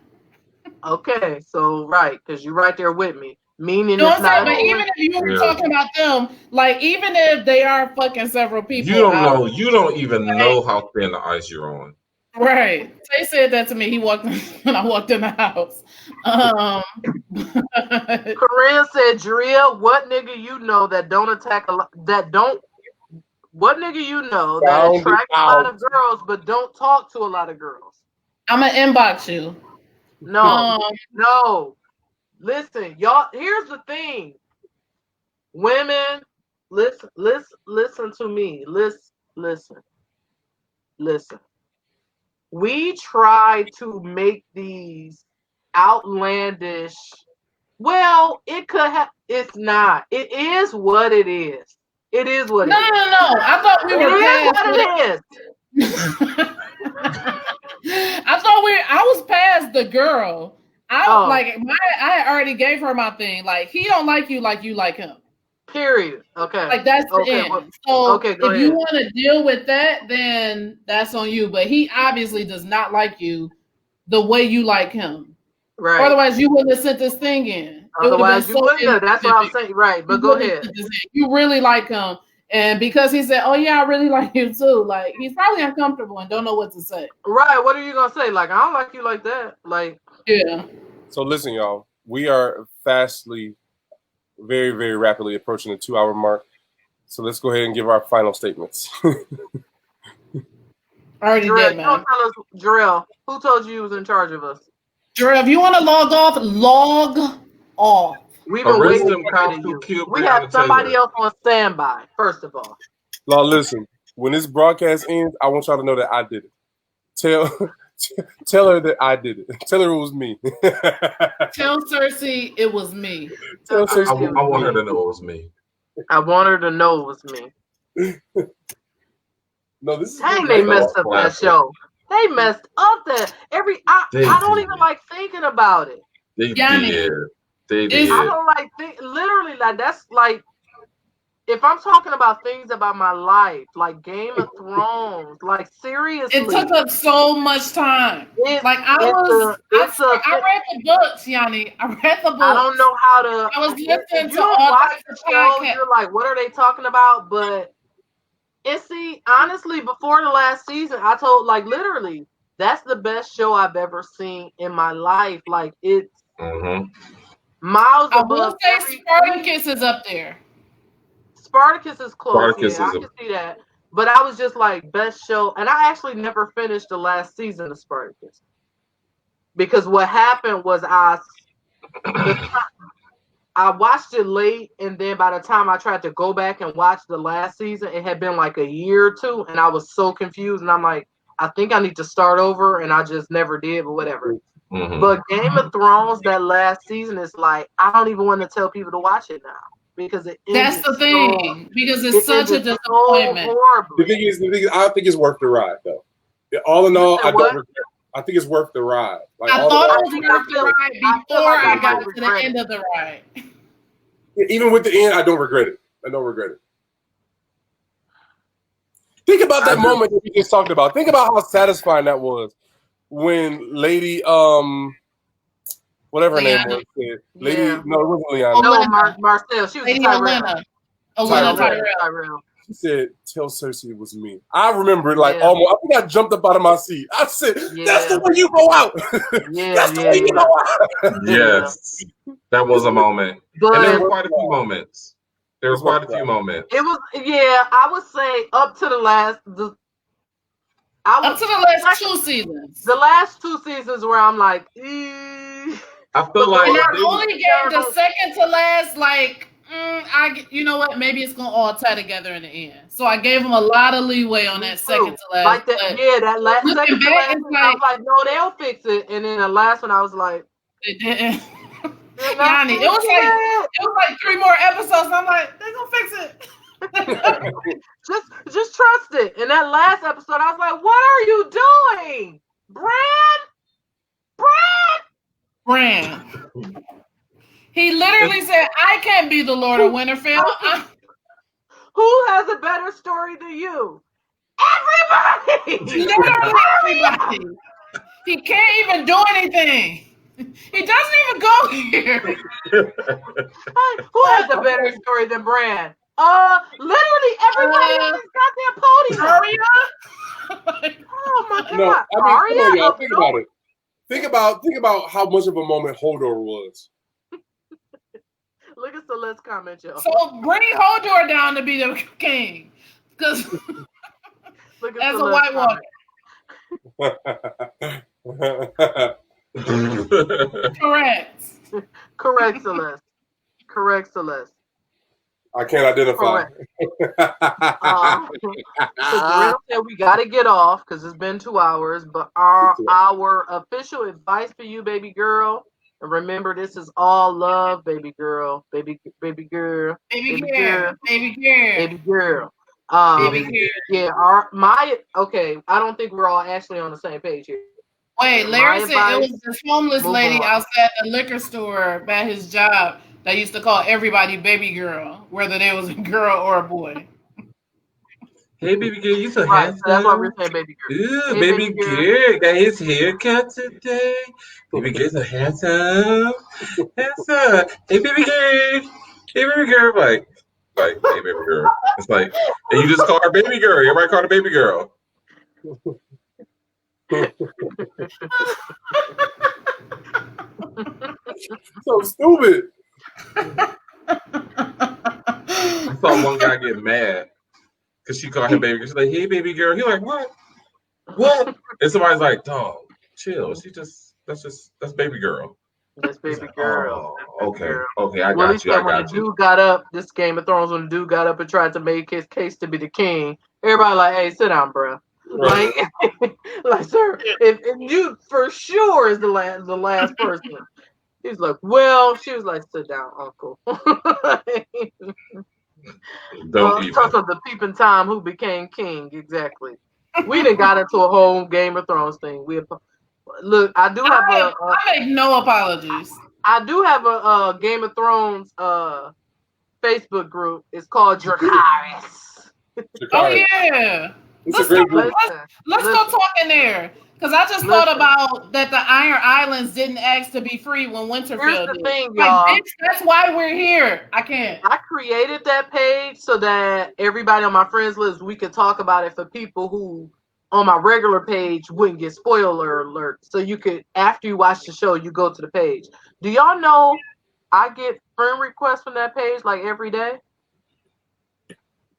Okay, so right, because you're right there with me. Meaning, you know what I'm saying? But even if you were talking about them, like even if they are fucking several people, you don't know. You don't even know how thin the ice you're on. Right. Tay said that to me. He walked in, when I walked in the house. Corinne said, "Drill, what nigga you know that don't attack a lot? What nigga you know that attracts a lot of girls but don't talk to a lot of girls?" I'm gonna inbox you. No. Listen, y'all. Here's the thing. Women, listen to me. Listen. We try to make these outlandish. Well, it could have. It's not. It is what it is. It is what it is. No. I thought we were past what it is. I was past the girl. I had already gave her my thing. Like he don't like you like him. Period. Okay. Like that's the end. Well, so if ahead. You want to deal with that, then that's on you. But he obviously does not like you the way you like him. Right. Otherwise, you wouldn't have sent this thing in. Otherwise, you wouldn't have. That's what I'm saying. Right. But go ahead. You really like him. And because he said, "Oh yeah, I really like you too," like he's probably uncomfortable and don't know what to say. Right. What are you gonna say? Like, I don't like you like that. Like, yeah. So listen, y'all. We are fastly, very, very rapidly approaching the 2-hour mark. So let's go ahead and give our final statements. I already did, man. Don't tell us, Jarrell. Who told you he was in charge of us? Jarrell, if you want to log off. We've been waiting for you. We have somebody else on standby, first of all. Now, listen. When this broadcast ends, I want y'all to know that I did it. Tell her that I did it. Tell her it was me. Tell Cersei it was me. Tell Cersei I want her to know it was me. I want her to know it was me. No, this is. Dang, they messed up that show. They messed up that I don't even like thinking about it. They did. They did. I don't like literally like that's like if I'm talking about things about my life, like Game of Thrones, like seriously, it took up so much time. I read the books, Yanni. I read the books. I don't know how to. I was listening to all the show. You're like, what are they talking about? But see, honestly, before the last season, I told like literally, that's the best show I've ever seen in my life. Like it's miles above. I will say Spartacus is up there. Spartacus is close. I can see that. But I was just like, best show. And I actually never finished the last season of Spartacus. Because what happened was I watched it late. And then by the time I tried to go back and watch the last season, it had been like a year or two. And I was so confused. And I'm like, I think I need to start over. And I just never did, but whatever. But Game of Thrones, that last season is like, I don't even want to tell people to watch it now. Because that's the thing. Because it's such a disappointment. The thing is, I think it's worth the ride, though. All in all, I don't regret. I think it's worth the ride. Like, I thought it was worth the ride before I got to the end of the ride. Even with the end, I don't regret it. Think about that moment that we just talked about. Think about how satisfying that was when Lady, whatever her name was, Lady. Yeah. No, it wasn't Liana. No, Marcel. She was Lady Tyrell. Olenna Tyrell. She said, "Tell Cersei it was me." I remember, like, almost. I think I jumped up out of my seat. I said, "That's the way you go out." That's the way you go out. Yes, that was a moment. But and there were quite a few moments. It was. I would say up to the last. Up to the last 2 seasons. The last 2 seasons where I'm like, I feel like I only gave the second to last, like, you know what? Maybe it's gonna all tie together in the end. So I gave them a lot of leeway on that second to last. Like that, that last second to last. I was like, no, they'll fix it. And then the last one, I was like, they didn't. Yanni, it was like 3 more episodes. And I'm like, they're gonna fix it. just trust it. In that last episode, I was like, what are you doing, Bran? He literally said, I can't be the Lord of Winterfell. Who has a better story than you? Everybody! Literally everybody. He can't even do anything. He doesn't even go here. Who has a better story than Bran? Literally everybody on this goddamn podium. Arya? Oh my god. No, Arya? Think about it. Think about how much of a moment Hodor was. Look at Celeste's comment, y'all. So bring Hodor down to be the king. Because as a White Walker. Correct, Celeste. I can't identify. So we got to get off because it's been 2 hours. But our official advice for you, baby girl, and remember, this is all love, baby girl, baby girl. Yeah. I don't think we're all actually on the same page here. Wait, Larry said it was this homeless lady outside the liquor store by his job that used to call everybody baby girl, whether they was a girl or a boy. Hey, baby girl, you so handsome. So that's why we're saying baby girl. Ooh, hey, baby girl, got his haircut today. Baby girl, so handsome. Handsome. Hey, baby girl. Hey, baby girl. Like, hey, baby girl. It's like, and you just call her baby girl. Everybody call her baby girl. So stupid. I saw one guy get mad because she called him baby girl. She's like, hey, baby girl. He's like, what? And somebody's like, dog, chill. That's baby girl. That's baby girl. Oh, okay, I got you. When the dude got up, this Game of Thrones, when the dude got up and tried to make his case to be the king, everybody like, hey, sit down, bro. Right. Like, sir, if you for sure is the last person. He's like, well, she was like, sit down, uncle. Don't even. Talk of the peeping Tom who became king. Exactly. We done got into a whole Game of Thrones thing. Look, I make no apologies. I do have a Game of Thrones Facebook group. It's called Dracarys. Oh yeah. Let's go talk in there. Because I just thought about that the Iron Islands didn't ask to be free when Winterfell did. Thing, like, bitch, that's why we're here. I created that page so that everybody on my friends list, we could talk about it for people who on my regular page wouldn't get spoiler alerts. So you could, after you watch the show, you go to the page. Do y'all know I get friend requests from that page like every day?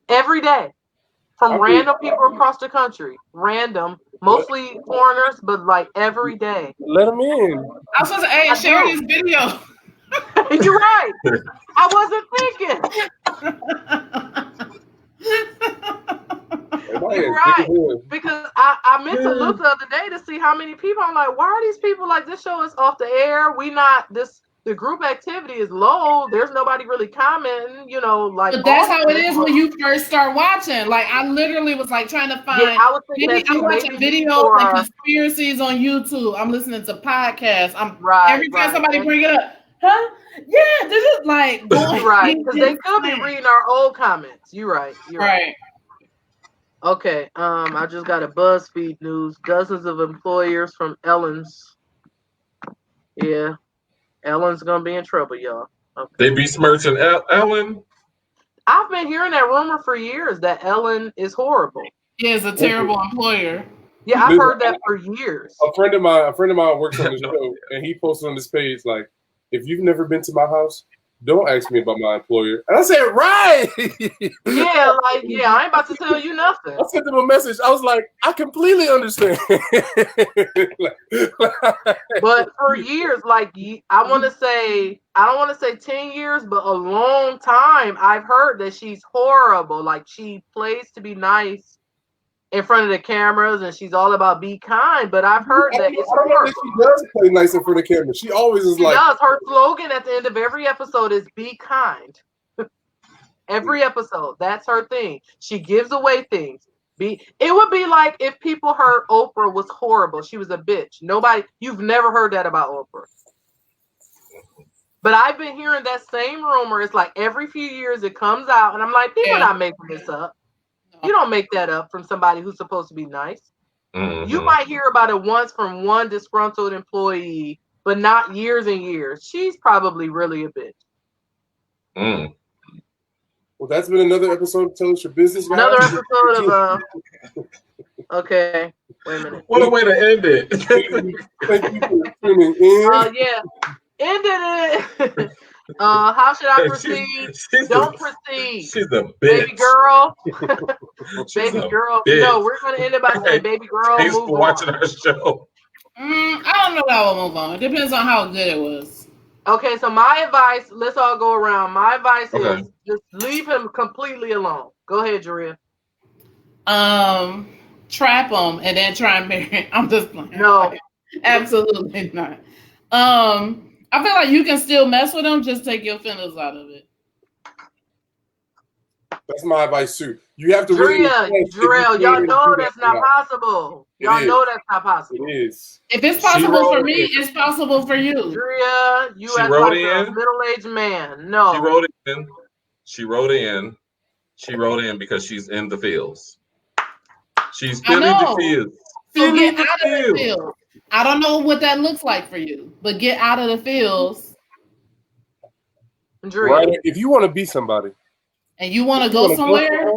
Every day. From random people across the country. Random. Mostly foreigners, but like every day. Let them in. I was supposed to say, share this video. You're right. I wasn't thinking. You're right. Because I meant to look the other day to see how many people. I'm like, why are these people like, this show is off the air? the group activity is low. There's nobody really commenting, you know, like. But that's how it is when you first start watching. Like I literally was like trying to find. Yeah, I was thinking that I'm watching videos and conspiracies on YouTube. I'm listening to podcasts. Every time somebody bring it up, huh? Yeah, this is like going right, because they could be reading our old comments. You're right. You're right. Okay. I just got a BuzzFeed news. Dozens of employers from Ellen's. Yeah. Ellen's gonna be in trouble, y'all. Okay. They besmirching Ellen. I've been hearing that rumor for years that Ellen is horrible. He is a terrible employer. Yeah, I've heard that for years. A friend of mine works on the show, and he posted on this page like, "If you've never been to my house, don't ask me about my employer." And I said, "Right." I ain't about to tell you nothing. I sent him a message. I was like, "I completely understand." But for years, I want to say, I don't want to say 10 years, but a long time, I've heard that she's horrible. Like she plays to be nice in front of the cameras, and she's all about be kind. But I've heard that it's horrible. That she does play nice in front of the camera. She always is like. Does. Her slogan at the end of every episode is "Be kind." Every episode, that's her thing. She gives away things. It would be like if people heard Oprah was horrible. She was a bitch. You've never heard that about Oprah. But I've been hearing that same rumor. It's like every few years it comes out, and I'm like, people are not making this up. You don't make that up from somebody who's supposed to be nice. Mm-hmm. You might hear about it once from one disgruntled employee, but not years and years. She's probably really a bitch. Mm. Well, that's been another episode of Tell Us Your Business, guys. Another episode of okay, wait a minute. What a way to end it. Thank you for tuning in. Yeah. Ended it. How should I proceed? Don't proceed. She's a bitch. Baby girl. Baby girl. No, we're gonna end it by saying baby girl. Thanks for watching our show. I don't know that I will move on. It depends on how good it was. Okay, so my advice, let's all go around. My advice is just leave him completely alone. Go ahead, Jaria. Trap him and then try and marry him. I'm just playing. No. Absolutely not. I feel like you can still mess with them, just take your feelings out of it. That's my advice too. You have to Jarrell, y'all know that's not possible. Y'all know that's not possible. It is. If it's possible for me, it's possible for you. Drea, you act like a middle-aged man. No. She wrote in because she's in the fields. She's feeling the fields. So get out of the fields. I don't know what that looks like for you, but get out of the fields. Right. If you want to be somebody. And you want to go somewhere,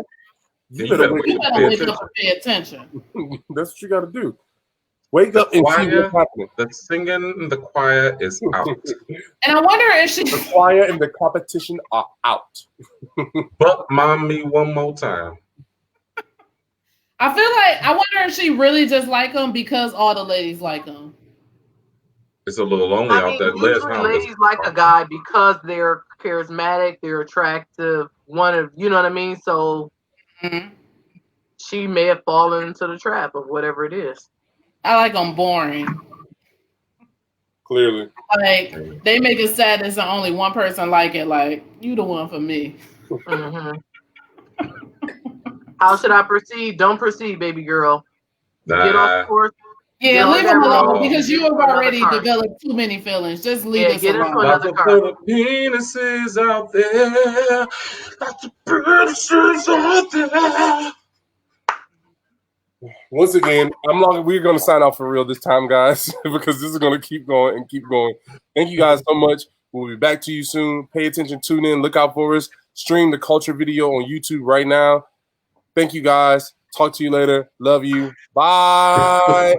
you better wake up and pay attention. That's what you got to do. Wake up and see what's happening. The singing in the choir is out. And I wonder if the choir and the competition are out. But mommy, one more time. I feel like I wonder if she really just like him because all the ladies like him. It's a little lonely out there. Ladies like a guy because they're charismatic, they're attractive. You know what I mean? So she may have fallen into the trap of whatever it is. I like them boring. Clearly. Like, they make it sad there's only one person like it. Like, you the one for me. How should I proceed? Don't proceed, baby girl. Get off course. Yeah, leave him alone because you have already developed too many feelings. Just leave us alone. Lots of penises out there. Lots of penises out there. Once again, we're going to sign off for real this time, guys, because this is going to keep going and keep going. Thank you guys so much. We'll be back to you soon. Pay attention, tune in, look out for us. Stream the Culture video on YouTube right now. Thank you, guys. Talk to you later. Love you. Bye.